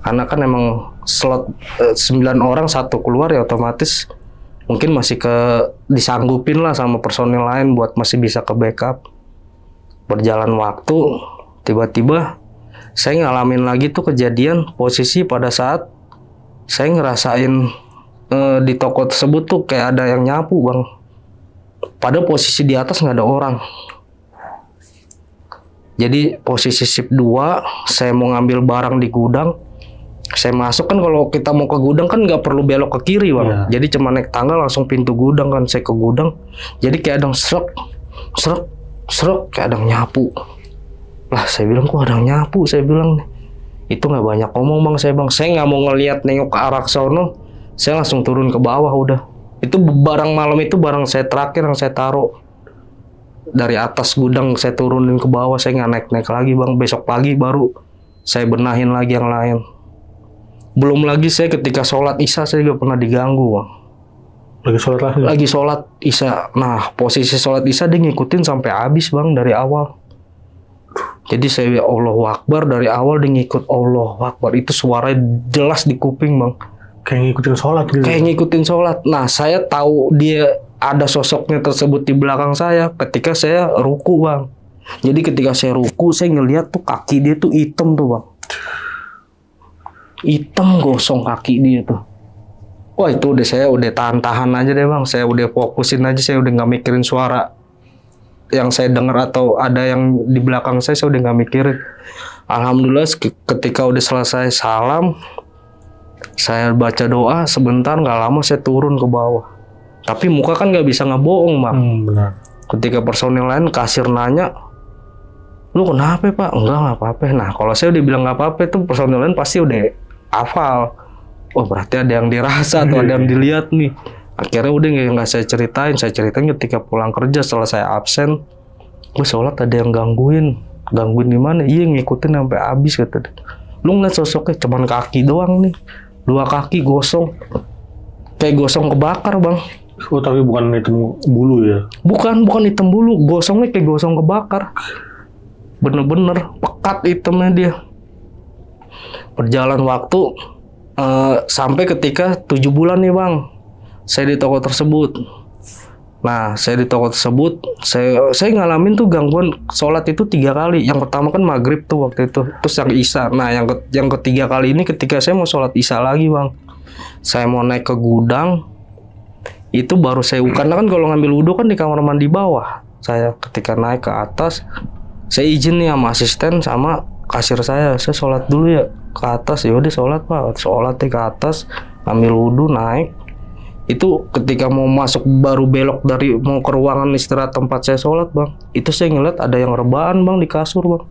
[SPEAKER 1] Karena kan emang slot 9 orang, 1 keluar, ya otomatis mungkin masih disanggupin lah sama personil lain buat masih bisa ke backup. Berjalan waktu, tiba-tiba saya ngalamin lagi tuh kejadian posisi pada saat saya ngerasain di toko tersebut tuh kayak ada yang nyapu Bang. Pada posisi di atas nggak ada orang. Jadi posisi shift 2, saya mau ngambil barang di gudang. Saya masuk kan, kalau kita mau ke gudang kan nggak perlu belok ke kiri Bang. Jadi cuma naik tangga langsung pintu gudang kan. Saya ke gudang. Jadi kayak ada yang kayak ada yang nyapu. Lah saya bilang, "Kok ada yang nyapu?" Saya bilang, "Itu nggak banyak ngomong Bang." Saya nggak mau ngelihat nengok ke arah sono. Saya langsung turun ke bawah udah. Itu barang malam itu barang saya terakhir yang saya taruh. Dari atas gudang saya turunin ke bawah, saya nggak naik-naik lagi Bang. Besok pagi baru saya benahin lagi yang lain. Belum lagi saya ketika sholat Isya saya juga pernah diganggu Bang. Lagi sholat Isya. Nah, posisi sholat Isya dia ngikutin sampai habis Bang, dari awal. Jadi saya Allahu Akbar, dari awal dia ngikut Allahu Akbar. Itu suaranya jelas di kuping Bang.
[SPEAKER 2] Kayak ngikutin sholat gitu.
[SPEAKER 1] Kayak ngikutin sholat. Nah, saya tahu dia ada sosoknya tersebut di belakang saya ketika saya ruku Bang. Jadi ketika saya ruku, saya ngelihat tuh kaki dia tuh hitam tuh Bang. Hitam gosong kaki dia tuh. Wah, itu saya udah tahan-tahan aja deh Bang. Saya udah fokusin aja, saya udah nggak mikirin suara yang saya dengar atau ada yang di belakang saya udah nggak mikirin. Alhamdulillah ketika udah selesai salam, saya baca doa sebentar, nggak lama saya turun ke bawah. Tapi muka kan nggak bisa ngebohong Bang.
[SPEAKER 2] Benar.
[SPEAKER 1] Ketika personil lain, kasir nanya, "Lu kenapa Pak?" Nggak apa-apa." Nah, kalau saya udah bilang nggak apa-apa, itu personil lain pasti udah hafal. Oh, berarti ada yang dirasa atau ada yang dilihat nih. Akhirnya udah nggak saya ceritain ketika pulang kerja setelah saya absen. "Gue sholat ada yang gangguin di mana?" "Iya, ngikutin sampai habis," kata dia. "Lu ngeliat sosoknya cuman kaki doang nih, 2 kaki gosong, kayak gosong kebakar Bang."
[SPEAKER 2] Oh, tapi bukan hitam bulu ya?
[SPEAKER 1] Bukan hitam bulu, gosongnya kayak gosong kebakar. Bener-bener pekat hitamnya dia. Berjalan waktu sampai ketika 7 bulan nih bang, saya di toko tersebut. Nah, saya di toko tersebut, saya ngalamin tuh gangguan sholat itu 3 kali. Yang pertama kan maghrib tuh waktu itu, terus yang isya. Nah, yang ketiga kali ini ketika saya mau sholat isya lagi bang, saya mau naik ke gudang, itu baru karena kan kalau ngambil wudhu kan di kamar mandi bawah. Saya ketika naik ke atas, saya izin nih sama asisten sama kasir saya sholat dulu ya ke atas. Ya udah sholat pak, sholat ke atas, ambil wudhu, naik. Itu ketika mau masuk baru belok dari mau ke ruangan istirahat tempat saya sholat bang, itu saya ngeliat ada yang rebahan bang di kasur bang,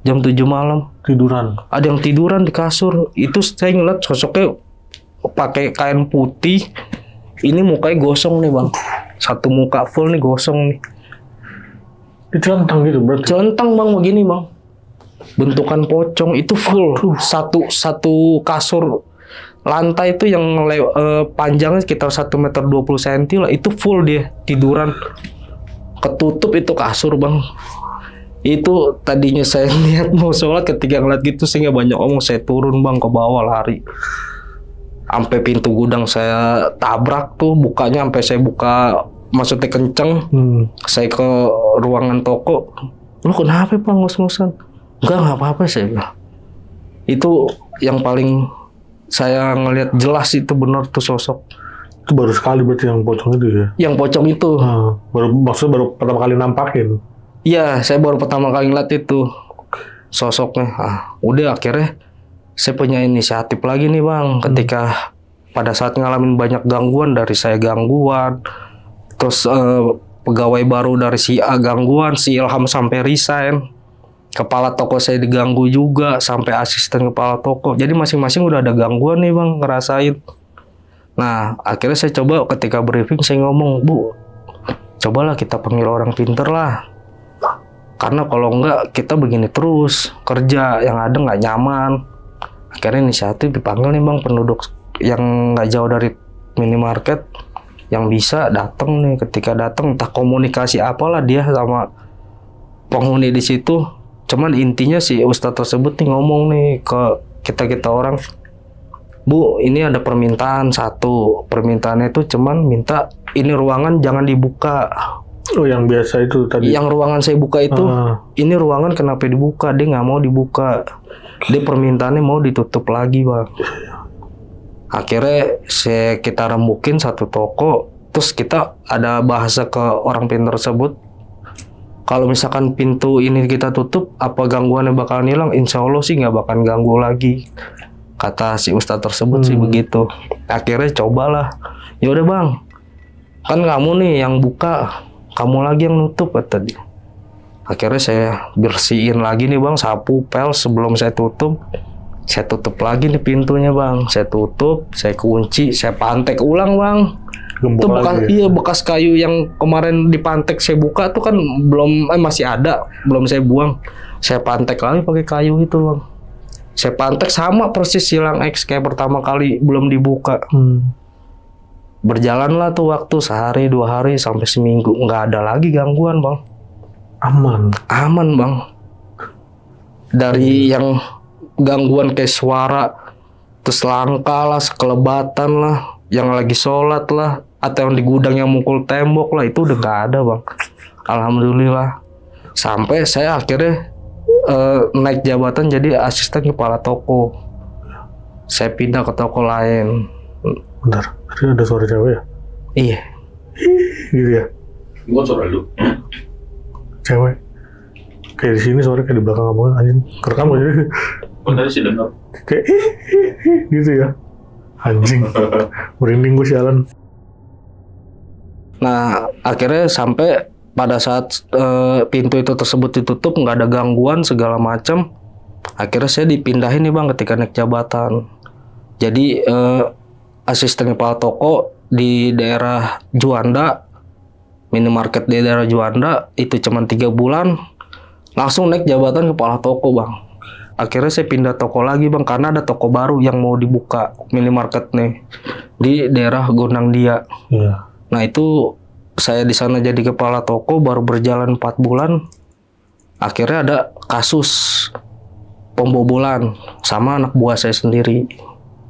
[SPEAKER 1] jam 7 malam
[SPEAKER 2] Tiduran.
[SPEAKER 1] ada yang tiduran di kasur. Itu saya ngeliat sosoknya pakai kain putih, ini mukanya gosong nih bang, satu muka full nih gosong nih,
[SPEAKER 2] Dicelentang gitu berarti.
[SPEAKER 1] celentang bang begini bang, bentukan pocong itu full. Satu kasur lantai itu yang panjangnya sekitar 1,20 meter lah, itu full dia tiduran, ketutup itu kasur bang. Itu tadinya saya niat mau sholat, ketika ngeliat gitu saya nggak banyak omong, saya turun bang ke bawah lari, sampai pintu gudang saya tabrak tuh, bukanya sampai saya buka, maksudnya kenceng. Saya ke ruangan toko, lu kenapa bang ngos-ngosan? Nggak apa-apa saya bilang. Itu yang paling saya ngelihat jelas, itu benar tuh sosok.
[SPEAKER 2] Itu baru sekali berarti yang pocong itu ya?
[SPEAKER 1] Yang pocong itu.
[SPEAKER 2] Maksudnya baru pertama kali nampakin?
[SPEAKER 1] Iya, saya baru pertama kali ngeliat itu sosoknya. Udah akhirnya saya punya inisiatif lagi nih bang, ketika pada saat ngalamin banyak gangguan, dari saya gangguan, terus pegawai baru dari si A gangguan, si Ilham sampai resign, kepala toko saya diganggu juga, sampai asisten kepala toko. Jadi masing-masing udah ada gangguan nih bang, ngerasain. Nah, akhirnya saya coba ketika briefing, saya ngomong, Bu, cobalah kita panggil orang pinter lah. Karena kalau enggak, kita begini terus, kerja yang ada nggak nyaman. Akhirnya inisiatif dipanggil nih bang, penduduk yang nggak jauh dari minimarket, yang bisa datang nih. Ketika datang, entah komunikasi apalah dia sama penghuni di situ. Cuman intinya si ustadz tersebut nih ngomong nih ke kita orang, Bu, ini ada permintaan satu. Permintaannya itu cuman minta ini ruangan jangan dibuka.
[SPEAKER 2] Oh, yang biasa itu tadi?
[SPEAKER 1] Yang ruangan saya buka itu, ini ruangan kenapa dibuka? Dia nggak mau dibuka. Dia permintaannya mau ditutup lagi bang. Akhirnya kita rembukin satu toko. Terus kita ada bahasa ke orang pintar tersebut, kalau misalkan pintu ini kita tutup, apa gangguannya bakalan hilang? Insya Allah sih nggak bakalan ganggu lagi, kata si ustadz tersebut sih begitu. Akhirnya cobalah, ya udah bang, kan kamu nih yang buka, kamu lagi yang nutup kata dia. Akhirnya saya bersihin lagi nih bang, sapu pel sebelum saya tutup lagi nih pintunya bang. Saya tutup, saya kunci, saya pantek ulang bang. Itu bekas, iya bekas kayu yang kemarin dipantek saya buka tuh kan belum masih ada, belum saya buang. Saya pantek lagi pakai kayu itu bang. Saya pantek sama persis silang X kayak pertama kali belum dibuka. Berjalanlah tuh waktu sehari 2 hari sampai seminggu, nggak ada lagi gangguan bang. Aman bang. Dari yang gangguan kayak suara, terus langkah lah, kelebatan lah, yang lagi sholat lah, atau yang di gudang yang mukul tembok lah, itu udah nggak ada bang. Alhamdulillah. Sampai saya akhirnya naik jabatan jadi asisten kepala toko. Saya pindah ke toko lain.
[SPEAKER 2] Bentar, tadi ada suara cewek ya?
[SPEAKER 1] Iya.
[SPEAKER 2] Gitu ya?
[SPEAKER 3] Gua suara lu.
[SPEAKER 2] Cewek. Kayak di sini suara kayak di belakang kamu anjing. Kerekam aja.
[SPEAKER 3] Kok tadi sih dengar?
[SPEAKER 2] Kayak gitu ya. Anjing. Merinding gue sialan.
[SPEAKER 1] Nah, akhirnya sampai pada saat pintu itu tersebut ditutup, nggak ada gangguan segala macam. Akhirnya saya dipindahin nih bang ketika naik jabatan. Jadi asisten kepala toko di daerah Juanda, minimarket di daerah Juanda, itu cuma 3 bulan, langsung naik jabatan kepala toko bang. Akhirnya saya pindah toko lagi bang, karena ada toko baru yang mau dibuka, minimarket nih, di daerah Gondang Dia. Nah itu saya di sana jadi kepala toko, baru berjalan 4 bulan, akhirnya ada kasus pembobolan sama anak buah saya sendiri.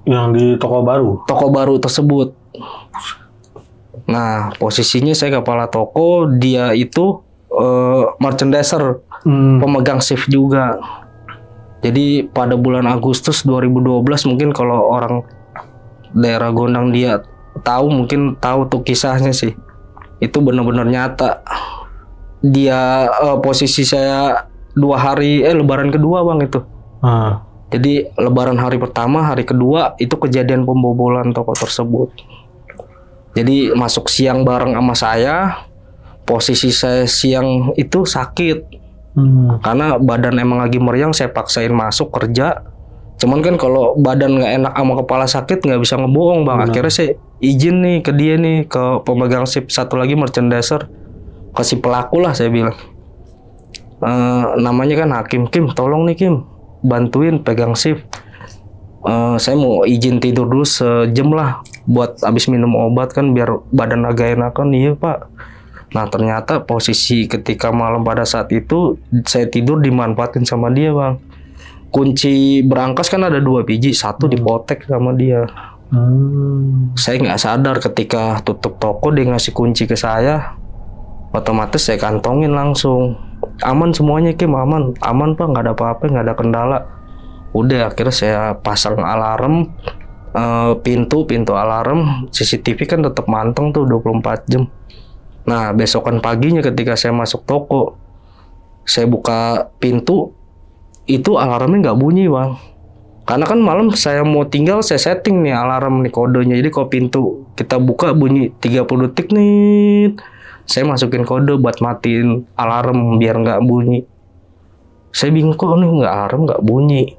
[SPEAKER 2] Yang di toko baru?
[SPEAKER 1] Toko baru tersebut. Nah, posisinya saya kepala toko, dia itu merchandiser, pemegang shift juga. Jadi pada bulan Agustus 2012 mungkin kalau orang daerah Gondang dia tahu, mungkin tahu tuh kisahnya sih. Itu benar-benar nyata. Dia posisi saya 2 hari Lebaran kedua bang itu. Jadi Lebaran hari pertama, hari kedua itu kejadian pembobolan toko tersebut. Jadi masuk siang bareng sama saya. Posisi saya siang itu sakit. Karena badan emang lagi meriang, saya paksain masuk kerja. Cuman kan kalau badan nggak enak sama kepala sakit nggak bisa ngebohong bang. Akhirnya saya izin nih ke dia nih, ke pemegang shift satu lagi merchandiser, ke si pelaku lah saya bilang. Namanya kan Hakim, Kim tolong nih Kim bantuin pegang shift. Saya mau izin tidur dulu sejam lah buat abis minum obat kan biar badan agak enakan. Iya pak. Nah ternyata posisi ketika malam pada saat itu saya tidur dimanfaatin sama dia bang. Kunci berangkas kan ada 2 biji, satu dipotek sama dia. Saya nggak sadar ketika tutup toko dia ngasih kunci ke saya. Otomatis saya kantongin langsung. Aman semuanya Kim, aman pak, nggak ada apa-apa, nggak ada kendala. Udah akhirnya saya pasang alarm, pintu alarm, CCTV kan tetap manteng tuh 24 jam. Nah besokan paginya ketika saya masuk toko, saya buka pintu, itu alarmnya nggak bunyi bang. Karena kan malam saya mau tinggal, saya setting nih alarm nih kodenya. Jadi kalau pintu kita buka bunyi 30 detik nih, saya masukin kode buat matiin alarm biar nggak bunyi. Saya bingung kok nih alarm nggak bunyi.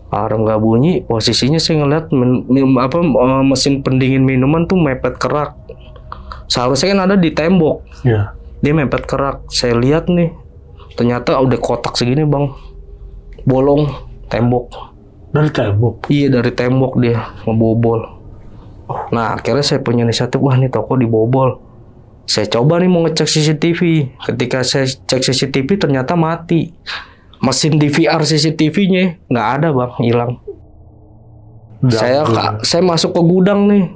[SPEAKER 1] Alarm nggak bunyi, posisinya saya ngeliat mesin pendingin minuman tuh mepet kerak. Seharusnya kan ada di tembok. Dia mepet kerak. Saya lihat nih, ternyata udah kotak segini bang, bolong tembok.
[SPEAKER 2] Dari tembok?
[SPEAKER 1] Iya dari tembok dia ngebobol. Nah akhirnya saya punya inisiatif, wah nih toko dibobol. Saya coba nih mau ngecek CCTV. Ketika saya cek CCTV ternyata mati. Mesin DVR CCTV-nya nggak ada bang, hilang. Saya masuk ke gudang nih.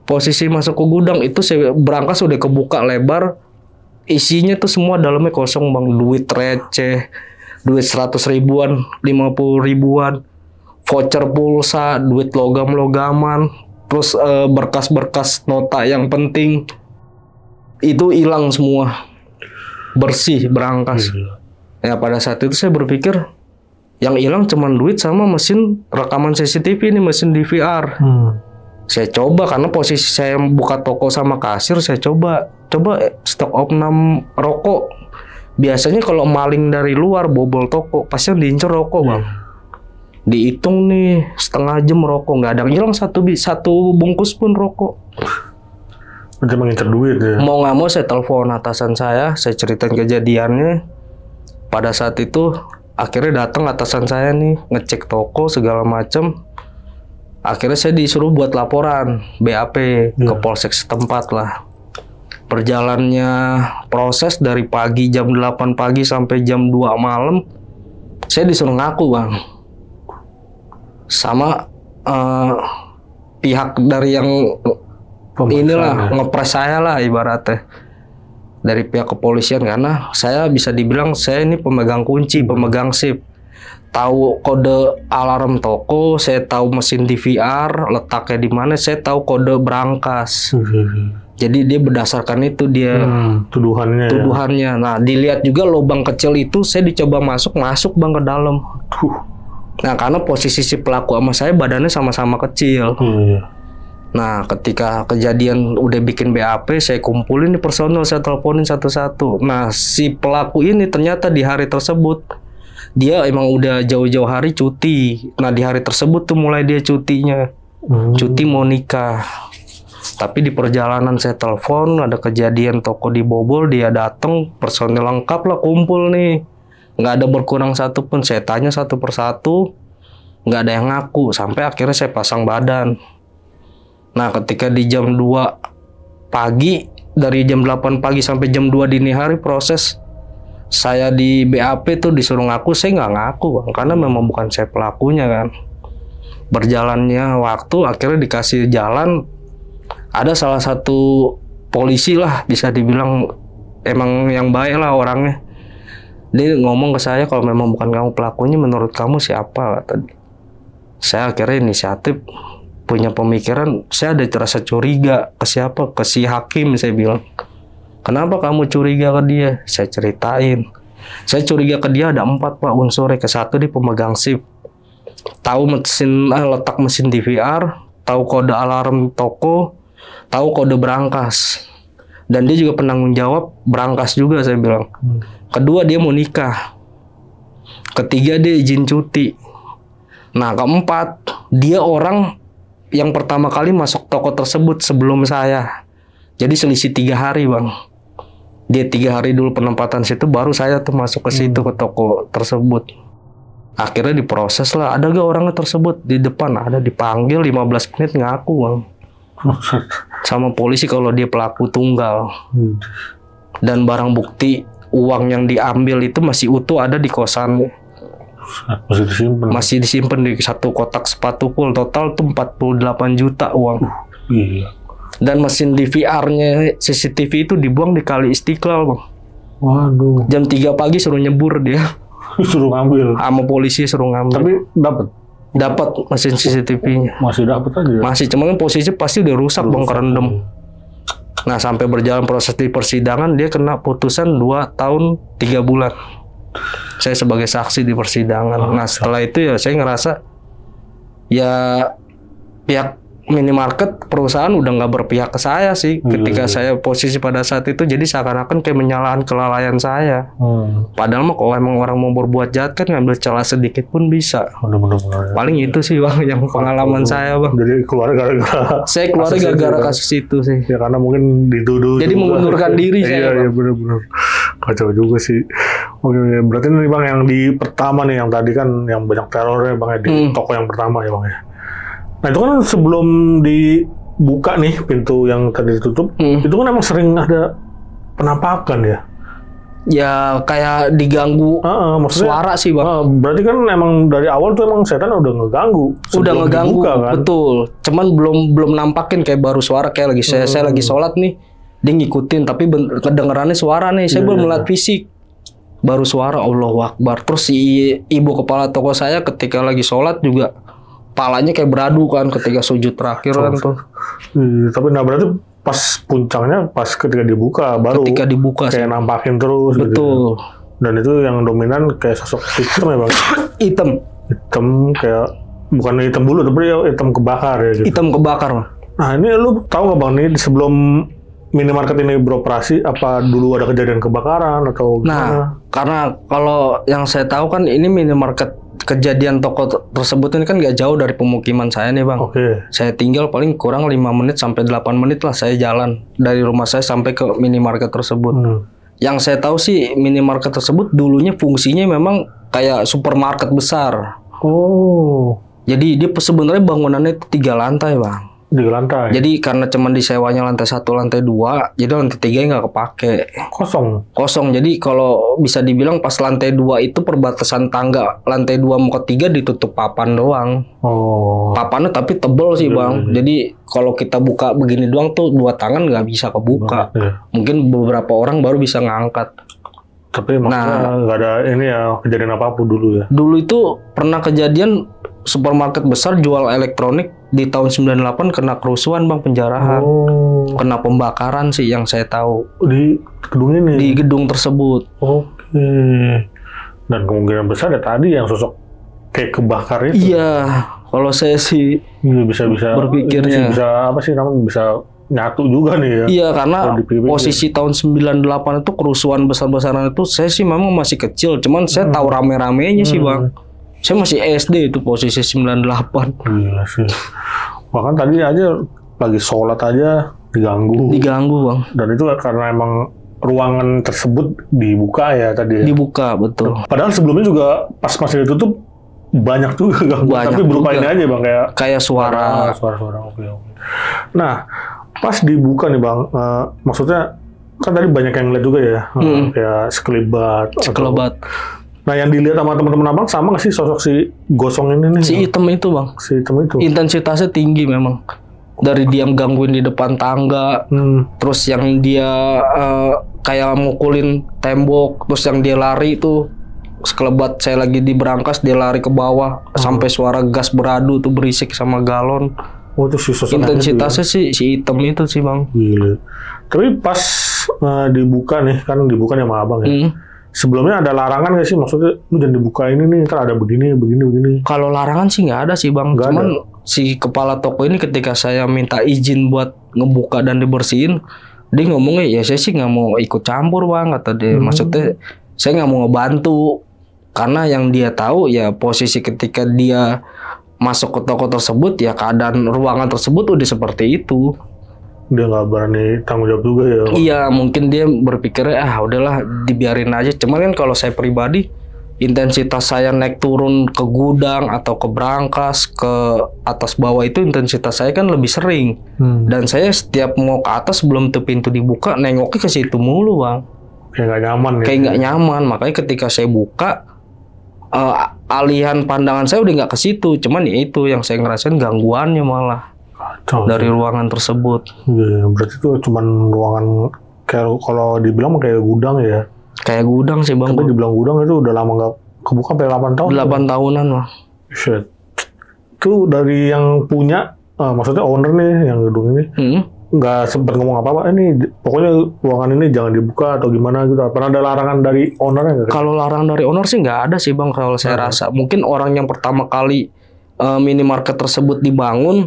[SPEAKER 1] Posisi masuk ke gudang itu saya berangkas udah kebuka lebar. Isinya tuh semua dalamnya kosong bang. Duit receh, duit 100 ribuan, 50 ribuan, voucher pulsa, duit logam-logaman, terus berkas-berkas nota yang penting itu hilang semua, bersih berangkas. Ya pada saat itu saya berpikir yang hilang cuma duit sama mesin rekaman CCTV ini, mesin DVR. Saya coba karena posisi saya buka toko sama kasir, saya coba stok opnam rokok. Biasanya kalau maling dari luar bobol toko pasti yang diincer rokok bang. Dihitung nih setengah jam rokok nggak ada hilang satu bungkus pun rokok.
[SPEAKER 2] Udah mengincar duit ya.
[SPEAKER 1] Mau nggak mau saya telepon atasan saya ceritain kejadiannya. Pada saat itu akhirnya datang atasan saya nih ngecek toko segala macam. Akhirnya saya disuruh buat laporan BAP ke polsek setempat lah. Perjalannya proses dari pagi jam 8 pagi sampai jam 2 malam saya disuruh ngaku bang. Sama pihak dari yang inilah ngepres saya lah ibaratnya. Dari pihak kepolisian karena saya bisa dibilang saya ini pemegang kunci, pemegang shift. Tahu kode alarm toko, saya tahu mesin DVR letaknya di mana, saya tahu kode berangkas. Jadi dia berdasarkan itu dia tuduhannya. Nah, dilihat juga lubang kecil itu saya dicoba masuk bang ke dalam. Nah, karena posisi si pelaku sama saya badannya sama-sama kecil. Nah, ketika kejadian udah bikin BAP, saya kumpulin nih personel, saya teleponin satu-satu. Nah, si pelaku ini ternyata di hari tersebut dia emang udah jauh-jauh hari cuti. Nah, di hari tersebut tuh mulai dia cutinya. Cuti mau nikah. Tapi di perjalanan saya telepon, ada kejadian toko dibobol, dia datang, personel lengkap lah kumpul nih. Nggak ada berkurang satu pun. Saya tanya satu persatu, nggak ada yang ngaku. Sampai akhirnya saya pasang badan. Nah, ketika di jam 2 pagi, dari jam 8 pagi sampai jam 2 dini hari proses, saya di BAP tuh disuruh ngaku, saya nggak ngaku bang, karena memang bukan saya pelakunya kan. Berjalannya waktu, akhirnya dikasih jalan. Ada salah satu polisi lah, bisa dibilang emang yang baik lah orangnya. Dia ngomong ke saya, kalau memang bukan kamu pelakunya, menurut kamu siapa? Kata dia. Saya akhirnya inisiatif, punya pemikiran, saya ada rasa curiga ke siapa? Ke si hakim, saya bilang. Kenapa kamu curiga ke dia? Saya ceritain. Saya curiga ke dia ada 4 pak unsurnya. Ke satu dia pemegang SIP. Tahu mesin letak mesin DVR, tahu kode alarm toko, tahu kode berangkas. Dan dia juga penanggung jawab berangkas juga, saya bilang. Kedua, dia mau nikah. Ketiga, dia izin cuti. Nah, keempat, dia orang yang pertama kali masuk toko tersebut sebelum saya. Jadi selisih 3 hari bang. Dia 3 hari dulu penempatan situ, baru saya tuh masuk ke situ, ke toko tersebut. Akhirnya diproses lah. Ada gak orangnya tersebut? Di depan ada, dipanggil 15 menit ngaku bang. Sama polisi kalau dia pelaku tunggal. Dan barang bukti uang yang diambil itu masih utuh, ada di kosan. Masih disimpan di satu kotak sepatu full. Total tuh 48 juta uang. Dan mesin DVR-nya CCTV itu dibuang di Kali Istiqlal bang.
[SPEAKER 2] Waduh.
[SPEAKER 1] Jam 3 pagi suruh nyebur dia.
[SPEAKER 2] Suruh ngambil.
[SPEAKER 1] Sama polisi suruh ngambil.
[SPEAKER 2] Tapi
[SPEAKER 1] dapat mesin CCTV-nya.
[SPEAKER 2] Masih dapat aja.
[SPEAKER 1] Masih, cuman posisi pasti udah rusak bang, kerendam. Nah, sampai berjalan proses di persidangan, dia kena putusan 2 tahun 3 bulan. Saya sebagai saksi di persidangan. Nah, setelah itu ya saya ngerasa ya pihak minimarket perusahaan udah nggak berpihak ke saya sih ketika saya posisi pada saat itu. Jadi seakan-akan kayak menyalahkan kelalaian saya. Padahal mah kalau emang orang mau berbuat jahat kan ngambil celah sedikit pun bisa.
[SPEAKER 2] Benar-benar.
[SPEAKER 1] Paling itu sih bang yang pengalaman saya bang.
[SPEAKER 2] Jadi keluar gara-gara.
[SPEAKER 1] Saya keluar gara-gara kasus itu sih.
[SPEAKER 2] Ya karena mungkin dituduh.
[SPEAKER 1] Jadi mengundurkan diri saya.
[SPEAKER 2] Iya benar-benar. Kacau juga sih. Oke, berarti nih bang yang di pertama nih, yang tadi kan yang banyak terornya bang ya, di toko yang pertama ya bang ya. Nah itu kan sebelum dibuka nih pintu yang tadi ditutup, itu kan emang sering ada penampakan ya?
[SPEAKER 1] Ya kayak diganggu suara sih bang.
[SPEAKER 2] Berarti kan emang dari awal tuh emang setan udah ngeganggu.
[SPEAKER 1] Udah ngeganggu,
[SPEAKER 2] dibuka, kan?
[SPEAKER 1] Betul. Cuman belum nampakin, kayak baru suara kayak lagi saya lagi sholat nih, dia ngikutin tapi kedengerannya suara nih. Saya belum melihat fisik. Baru suara, Allahu Akbar. Terus si ibu kepala toko saya ketika lagi sholat juga palanya kayak beradu kan ketika sujud terakhir kan tuh.
[SPEAKER 2] Tapi nah berarti pas puncaknya pas ketika dibuka baru.
[SPEAKER 1] Ketika dibuka
[SPEAKER 2] kayak nampakin terus.
[SPEAKER 1] Betul.
[SPEAKER 2] Gitu. Dan itu yang dominan kayak sosok hitam ya bang. Hitam kayak bukan hitam bulu tapi hitam kebakar ya. Gitu.
[SPEAKER 1] Hitam kebakar mah.
[SPEAKER 2] Nah ini lu tahu nggak bang nih sebelum minimarket ini beroperasi apa dulu ada kejadian kebakaran atau gimana?
[SPEAKER 1] Nah karena kalau yang saya tahu kan ini minimarket, kejadian toko tersebut ini kan gak jauh dari pemukiman saya nih bang. Saya tinggal paling kurang 5 menit sampai 8 menit lah saya jalan dari rumah saya sampai ke minimarket tersebut. Yang saya tahu sih minimarket tersebut dulunya fungsinya memang kayak supermarket besar. Jadi dia sebenarnya bangunannya itu 3 lantai bang.
[SPEAKER 2] 3 lantai.
[SPEAKER 1] Jadi karena cuman disewanya lantai 1, lantai 2, jadi lantai 3 nggak kepake. Kosong. Jadi kalau bisa dibilang pas lantai 2 itu perbatasan tangga lantai 2 mau ke 3 ditutup papan doang. Papannya tapi tebel sih bang. Jadi kalau kita buka begini doang tuh 2 tangan nggak bisa kebuka. Mungkin beberapa orang baru bisa ngangkat.
[SPEAKER 2] Tapi maksudnya nggak ada ini ya kejadian apapun dulu ya? Dulu
[SPEAKER 1] itu pernah kejadian supermarket besar jual elektronik di tahun 98 kena kerusuhan bang, penjarahan. Kena pembakaran sih yang saya tahu.
[SPEAKER 2] Di gedung ini? Di
[SPEAKER 1] gedung tersebut.
[SPEAKER 2] Dan kemungkinan besar ya tadi yang sosok kayak kebakar itu.
[SPEAKER 1] Iya, kalau saya sih
[SPEAKER 2] bisa
[SPEAKER 1] berpikirnya.
[SPEAKER 2] Bisa apa sih namanya, bisa nyatu juga nih ya.
[SPEAKER 1] Iya, karena posisi tahun 98 itu kerusuhan besar-besaran itu saya sih memang masih kecil, cuman saya tahu rame-ramenya sih bang. Saya masih SD itu posisi 98.
[SPEAKER 2] Gila sih. Bahkan tadi aja lagi sholat aja diganggu bang. Dan itu karena emang ruangan tersebut dibuka ya tadi ya?
[SPEAKER 1] Dibuka, betul.
[SPEAKER 2] Padahal sebelumnya juga pas masih ditutup banyak juga ganggu. Tapi berupa ini aja bang, kayak
[SPEAKER 1] suara.
[SPEAKER 2] Suara-suara. Oke. Nah, pas dibuka nih bang, maksudnya kan tadi banyak yang lihat juga ya, kayak sekelebat.
[SPEAKER 1] Sekelebat.
[SPEAKER 2] Nah, yang dilihat sama teman-teman abang sama nggak sih sosok si gosong ini nih?
[SPEAKER 1] Si hitam itu bang.
[SPEAKER 2] Si hitam itu.
[SPEAKER 1] Intensitasnya tinggi memang. Dari dia gangguin di depan tangga, terus yang dia kayak mukulin tembok, terus yang dia lari itu sekelebat saya lagi di berangkas dia lari ke bawah sampai suara gas beradu tuh berisik sama galon.
[SPEAKER 2] Oh, itu si sosok
[SPEAKER 1] intensitasnya sih si hitam itu sih bang.
[SPEAKER 2] Gila. Tapi pas dibuka nih kan dibuka nih sama abang ya. Sebelumnya ada larangan nggak sih, maksudnya lu jangan dibuka ini nih, ntar ada begini.
[SPEAKER 1] Kalau larangan sih nggak ada sih bang.
[SPEAKER 2] Nggak
[SPEAKER 1] Cuman
[SPEAKER 2] ada.
[SPEAKER 1] Si kepala toko ini ketika saya minta izin buat ngebuka dan dibersihin, dia ngomongnya ya saya sih nggak mau ikut campur bang, kata dia. Maksudnya saya nggak mau ngebantu karena yang dia tahu ya posisi ketika dia masuk ke toko tersebut ya keadaan ruangan tersebut udah seperti itu.
[SPEAKER 2] Dia nggak berani tanggung jawab juga ya.
[SPEAKER 1] Iya, mungkin dia berpikirnya udahlah dibiarin aja. Cuman kan kalau saya pribadi, intensitas saya naik turun ke gudang atau ke brankas, ke atas bawah itu intensitas saya kan lebih sering. Dan saya setiap mau ke atas sebelum tuh pintu dibuka, nengoknya ke situ mulu bang.
[SPEAKER 2] Kayak nggak nyaman.
[SPEAKER 1] Kayak nggak nyaman. Makanya ketika saya buka, alihan pandangan saya udah nggak ke situ. Cuman ya itu yang saya ngerasain gangguannya malah. Dari ruangan tersebut.
[SPEAKER 2] Ya, berarti itu cuman ruangan kayak kalau dibilang kayak gudang ya.
[SPEAKER 1] Kayak gudang sih bang.
[SPEAKER 2] Tapi dibilang gudang itu udah lama nggak kebuka sampai 8 tahun.
[SPEAKER 1] 8 tahunan lah.
[SPEAKER 2] Shit. Itu dari yang punya, maksudnya owner nih yang gedung ini nggak sempat ngomong apa-apa. Ini pokoknya ruangan ini jangan dibuka atau gimana gitu. Pernah ada larangan dari ownernya nggak?
[SPEAKER 1] Kalau larangan dari owner sih nggak ada sih bang. Kalau saya rasa mungkin orang yang pertama kali minimarket tersebut dibangun.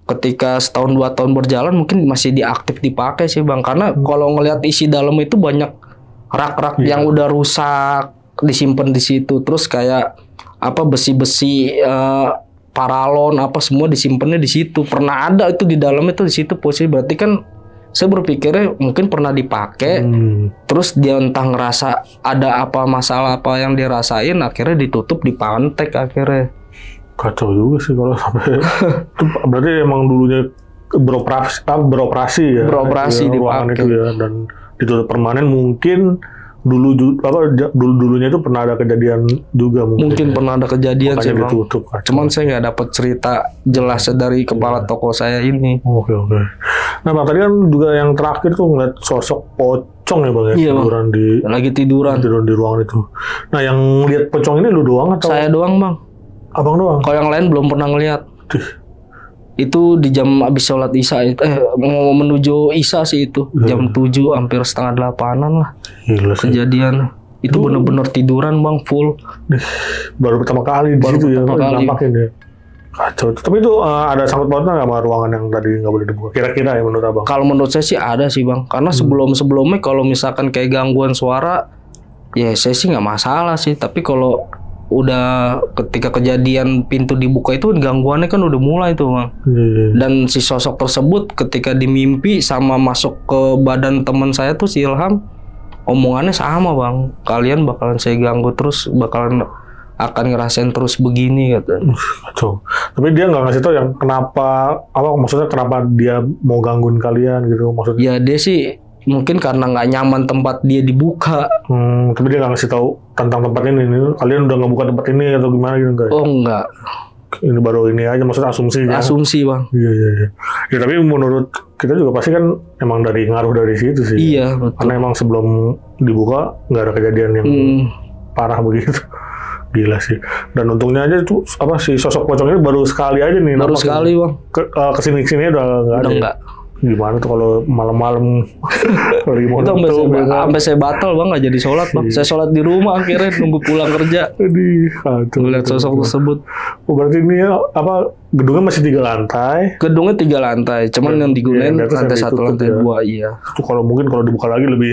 [SPEAKER 1] Ketika setahun 2 tahun berjalan mungkin masih diaktif dipakai sih bang, karena kalau ngelihat isi dalam itu banyak rak-rak yang udah rusak disimpan di situ, terus kayak apa besi-besi paralon apa semua disimpannya di situ, pernah ada itu di dalam itu di situ posisi, berarti kan saya berpikirnya mungkin pernah dipakai, terus dia entah ngerasa ada apa masalah apa yang dia rasain, akhirnya ditutup dipantek akhirnya.
[SPEAKER 2] Kacau juga sih kalau sampai itu berarti emang dulunya beroperasi ya.
[SPEAKER 1] Beroperasi
[SPEAKER 2] di ruangan
[SPEAKER 1] dipakai.
[SPEAKER 2] itu ya, dan ditutup permanen mungkin dulunya itu pernah ada kejadian juga
[SPEAKER 1] mungkin pernah ada kejadian sih bang.
[SPEAKER 2] Ditutup.
[SPEAKER 1] Cuman saya nggak dapat cerita jelasnya dari kepala toko saya ini.
[SPEAKER 2] Oke. Nah bang tadi kan juga yang terakhir tuh ngeliat sosok pocong ya bang ya,
[SPEAKER 1] Iya,
[SPEAKER 2] tiduran
[SPEAKER 1] lagi tiduran
[SPEAKER 2] di ruangan itu. Nah yang lihat pocong ini lu doang atau?
[SPEAKER 1] Saya doang bang.
[SPEAKER 2] Abang doang?
[SPEAKER 1] Kalau yang lain belum pernah ngelihat. Itu di jam habis sholat isya, mau menuju isya sih itu. Jam 7 hampir setengah 8-an lah.
[SPEAKER 2] Gila sih.
[SPEAKER 1] Kejadian. Itu bener-bener tiduran bang, full.
[SPEAKER 2] Baru pertama kali di situ ya, nampakin ya. Kacau. Tapi itu ada sangkut pautnya nggak sama ruangan yang tadi nggak boleh dibuka? Kira-kira ya menurut abang?
[SPEAKER 1] Kalau menurut saya sih ada sih bang. Karena sebelumnya kalau misalkan kayak gangguan suara, ya saya sih nggak masalah sih. Tapi kalau udah ketika kejadian pintu dibuka itu gangguannya kan udah mulai tuh bang. Dan si sosok tersebut ketika dimimpi sama masuk ke badan teman saya tuh si Ilham, omongannya sama bang, kalian bakalan saya ganggu terus, bakalan akan ngerasain terus begini katanya.
[SPEAKER 2] Tapi dia nggak ngasih tau yang kenapa, maksudnya kenapa dia mau gangguin kalian gitu maksudnya?
[SPEAKER 1] Ya dia sih mungkin karena nggak nyaman tempat dia dibuka.
[SPEAKER 2] Tapi dia nggak ngasih tahu tentang tempat ini. Kalian udah nggak buka tempat ini atau gimana gitu enggak?
[SPEAKER 1] Oh enggak.
[SPEAKER 2] Ini baru ini aja, maksudnya asumsi kan?
[SPEAKER 1] Asumsi bang.
[SPEAKER 2] Iya. Ya tapi menurut kita juga pasti kan emang dari ngaruh dari situ sih.
[SPEAKER 1] Iya betul.
[SPEAKER 2] Karena emang sebelum dibuka nggak ada kejadian yang parah begitu. Gila sih. Dan untungnya aja itu si sosok pocong ini baru sekali aja nih.
[SPEAKER 1] Baru sekali bang.
[SPEAKER 2] Kesini udah nggak ada.
[SPEAKER 1] Enggak.
[SPEAKER 2] Gimana tuh kalau malam-malam lagi mau
[SPEAKER 1] itu sampai saya batal bang, nggak jadi sholat bang. Saya sholat di rumah akhirnya nunggu pulang kerja. Melihat sosok tersebut.
[SPEAKER 2] Berarti ini gedungnya masih 3 lantai.
[SPEAKER 1] Gedungnya 3 lantai, cuman yang digunain lantai 1 lantai 2 iya.
[SPEAKER 2] Itu kalau dibuka lagi lebih.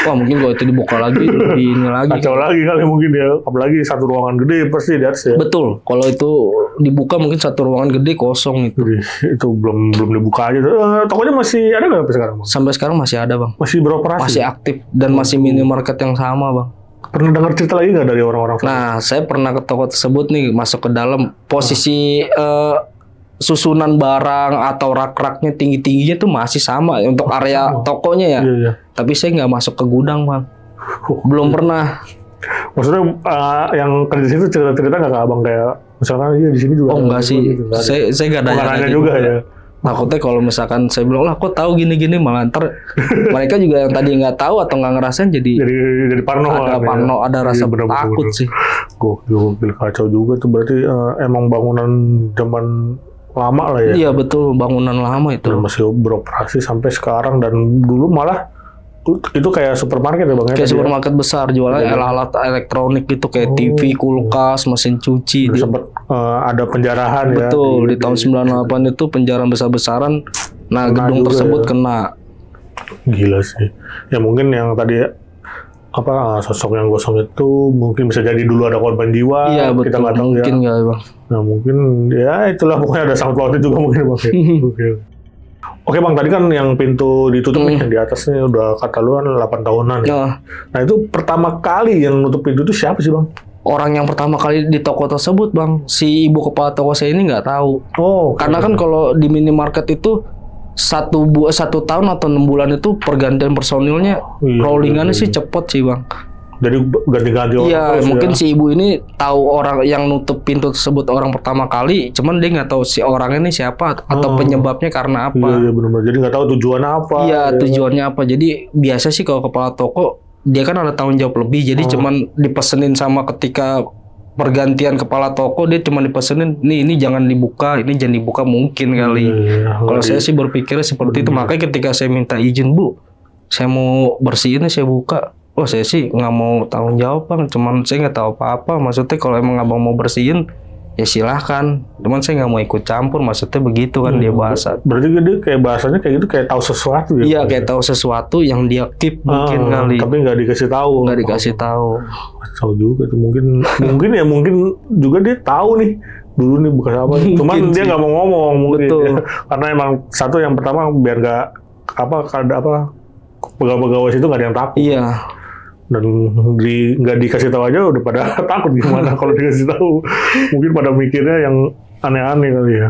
[SPEAKER 1] Wah mungkin kalau itu dibuka lagi lebih ini lagi.
[SPEAKER 2] Kacau lagi kali mungkin ya. Apalagi satu ruangan gede pasti di atas ya.
[SPEAKER 1] Betul. Kalau itu dibuka mungkin satu ruangan gede kosong itu.
[SPEAKER 2] Itu belum dibuka aja. Tokonya masih ada nggak sampai sekarang bang?
[SPEAKER 1] Sampai sekarang masih ada bang.
[SPEAKER 2] Masih beroperasi?
[SPEAKER 1] Masih aktif dan masih minimarket yang sama bang.
[SPEAKER 2] Pernah dengar cerita lagi nggak dari orang-orang?
[SPEAKER 1] Nah saya pernah ke toko tersebut nih, masuk ke dalam posisi susunan barang atau rak-raknya tinggi-tingginya tuh masih sama untuk area tokonya ya.
[SPEAKER 2] Iya.
[SPEAKER 1] Tapi saya nggak masuk ke gudang, Bang. Belum pernah.
[SPEAKER 2] Maksudnya yang kerja di situ cerita-cerita nggak ke abang kayak misalkan iya di sini juga.
[SPEAKER 1] Oh enggak sih.
[SPEAKER 2] Gitu, nggak ada.
[SPEAKER 1] Saya nggak
[SPEAKER 2] Bukan
[SPEAKER 1] nanya
[SPEAKER 2] nanya juga ya.
[SPEAKER 1] Takutnya kalau misalkan saya bilang lah, kok tahu gini-gini, malah ntar mereka juga yang tadi nggak tahu atau nggak ngerasain jadi
[SPEAKER 2] parno.
[SPEAKER 1] ada
[SPEAKER 2] kan,
[SPEAKER 1] parno,
[SPEAKER 2] ya.
[SPEAKER 1] ada rasa
[SPEAKER 2] Iya,
[SPEAKER 1] takut sih.
[SPEAKER 2] Gokil kacau juga tuh berarti emang bangunan zaman lama lah ya.
[SPEAKER 1] Iya betul, bangunan lama itu.
[SPEAKER 2] Dan masih beroperasi sampai sekarang dan dulu malah itu kayak supermarket ya Bang ya.
[SPEAKER 1] Kayak
[SPEAKER 2] tadi
[SPEAKER 1] supermarket besar jualan alat elektronik gitu kayak TV, kulkas, mesin cuci.
[SPEAKER 2] ya. Sempat ada penjarahan ya.
[SPEAKER 1] Betul, di tahun 98 itu penjara besar-besaran. Nah,
[SPEAKER 2] Kena
[SPEAKER 1] gedung
[SPEAKER 2] juga
[SPEAKER 1] tersebut
[SPEAKER 2] ya.
[SPEAKER 1] kena.
[SPEAKER 2] Gila sih. Ya mungkin yang tadi sosok yang gosong itu mungkin bisa jadi dulu ada korban jiwa.
[SPEAKER 1] Iya betul,
[SPEAKER 2] Kita nggak tahu
[SPEAKER 1] mungkin
[SPEAKER 2] ya.
[SPEAKER 1] nggak Bang.
[SPEAKER 2] Nah mungkin ya itulah pokoknya ada sangkut pautnya juga mungkin Bang. Oke Bang, tadi kan yang pintu ditutup nih, yang di atas nih udah kata lu kan 8 tahunan ya. Nah itu pertama kali yang nutup pintu itu siapa sih Bang?
[SPEAKER 1] Orang yang pertama kali di toko tersebut Bang, si ibu kepala toko saya ini nggak tahu.
[SPEAKER 2] Oh,
[SPEAKER 1] Karena kan kalau di minimarket itu satu tahun atau 6 bulan itu pergantian personilnya,
[SPEAKER 2] Iya,
[SPEAKER 1] rollingannya
[SPEAKER 2] iya,
[SPEAKER 1] sih cepet sih Bang.
[SPEAKER 2] jadi ganti-ganti orang
[SPEAKER 1] Iya,
[SPEAKER 2] terus
[SPEAKER 1] mungkin
[SPEAKER 2] ya.
[SPEAKER 1] si ibu ini tahu orang yang nutup pintu tersebut orang pertama kali, cuman dia nggak tahu si orangnya ini siapa atau penyebabnya karena apa.
[SPEAKER 2] Iya benar-benar. Jadi nggak tahu tujuan apa.
[SPEAKER 1] Iya,
[SPEAKER 2] ya.
[SPEAKER 1] tujuannya apa. Jadi biasa sih kalau kepala toko dia kan ada tanggung jawab lebih, jadi cuman dipesenin sama ketika pergantian kepala toko dia cuma dipesenin, ini jangan dibuka, ini jangan dibuka mungkin kali.
[SPEAKER 2] Iya,
[SPEAKER 1] Kalau saya sih berpikirnya seperti itu, makanya ketika saya minta izin Bu, saya mau bersihin, saya buka. Oh saya sih nggak mau tanggung jawab Bang, cuman saya nggak tahu apa-apa. Maksudnya kalau emang abang mau bersihin, ya silahkan. Cuman saya nggak mau ikut campur, maksudnya begitu kan dia bahasa.
[SPEAKER 2] Berarti dia kayak bahasanya kayak gitu, kayak tahu sesuatu ya.
[SPEAKER 1] Iya kayak tahu sesuatu yang dia keep mungkin kali.
[SPEAKER 2] Tapi nggak dikasih tahu.
[SPEAKER 1] Nggak dikasih tahu.
[SPEAKER 2] Tahu juga tuh mungkin mungkin juga dia tahu nih dulu nih bukan apa. Cuman
[SPEAKER 1] Mungkin
[SPEAKER 2] dia
[SPEAKER 1] sih.
[SPEAKER 2] nggak mau ngomong mungkin.
[SPEAKER 1] Betul.
[SPEAKER 2] Ya. Karena emang satu yang pertama biar nggak pegawai-pegawai situ nggak ada yang takut.
[SPEAKER 1] Iya.
[SPEAKER 2] Dan nggak dikasih tahu aja udah pada takut gimana kalau dikasih tahu. Mungkin pada mikirnya yang aneh-aneh kali ya.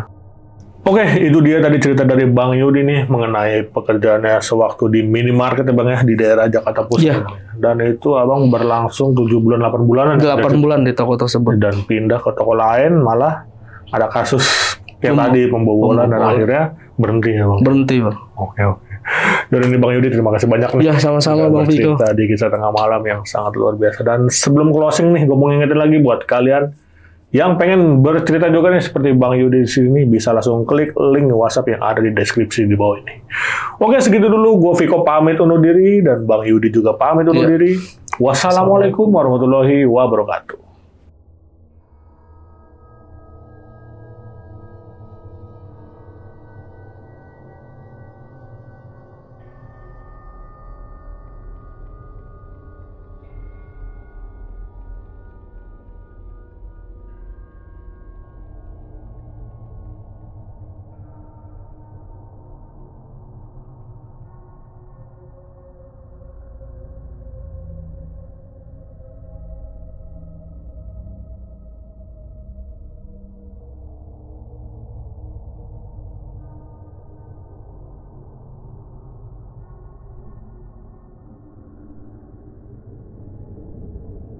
[SPEAKER 2] Oke, itu dia tadi cerita dari Bang Yudi nih mengenai pekerjaannya sewaktu di minimarket ya Bang ya di daerah Jakarta Pusat.
[SPEAKER 1] Iya.
[SPEAKER 2] Dan itu Abang berlangsung 7 bulan 8 bulanan.
[SPEAKER 1] 8 bulan di toko tersebut.
[SPEAKER 2] Dan pindah ke toko lain malah ada kasus yang tadi pembobolan dan akhirnya berhenti ya Bang.
[SPEAKER 1] Berhenti Bang.
[SPEAKER 2] Oke. Dan ini Bang Yudi terima kasih banyak nih.
[SPEAKER 1] Ya sama-sama
[SPEAKER 2] Udah
[SPEAKER 1] Bang Viko.
[SPEAKER 2] cerita di kisah tengah malam yang sangat luar biasa. Dan sebelum closing nih, gue mau ngingetin lagi buat kalian yang pengen bercerita juga nih seperti Bang Yudi di sini, bisa langsung klik link WhatsApp yang ada di deskripsi di bawah ini. Oke, segitu dulu. Gue Viko pamit undur diri dan Bang Yudi juga pamit undur diri. Wassalamualaikum warahmatullahi wabarakatuh.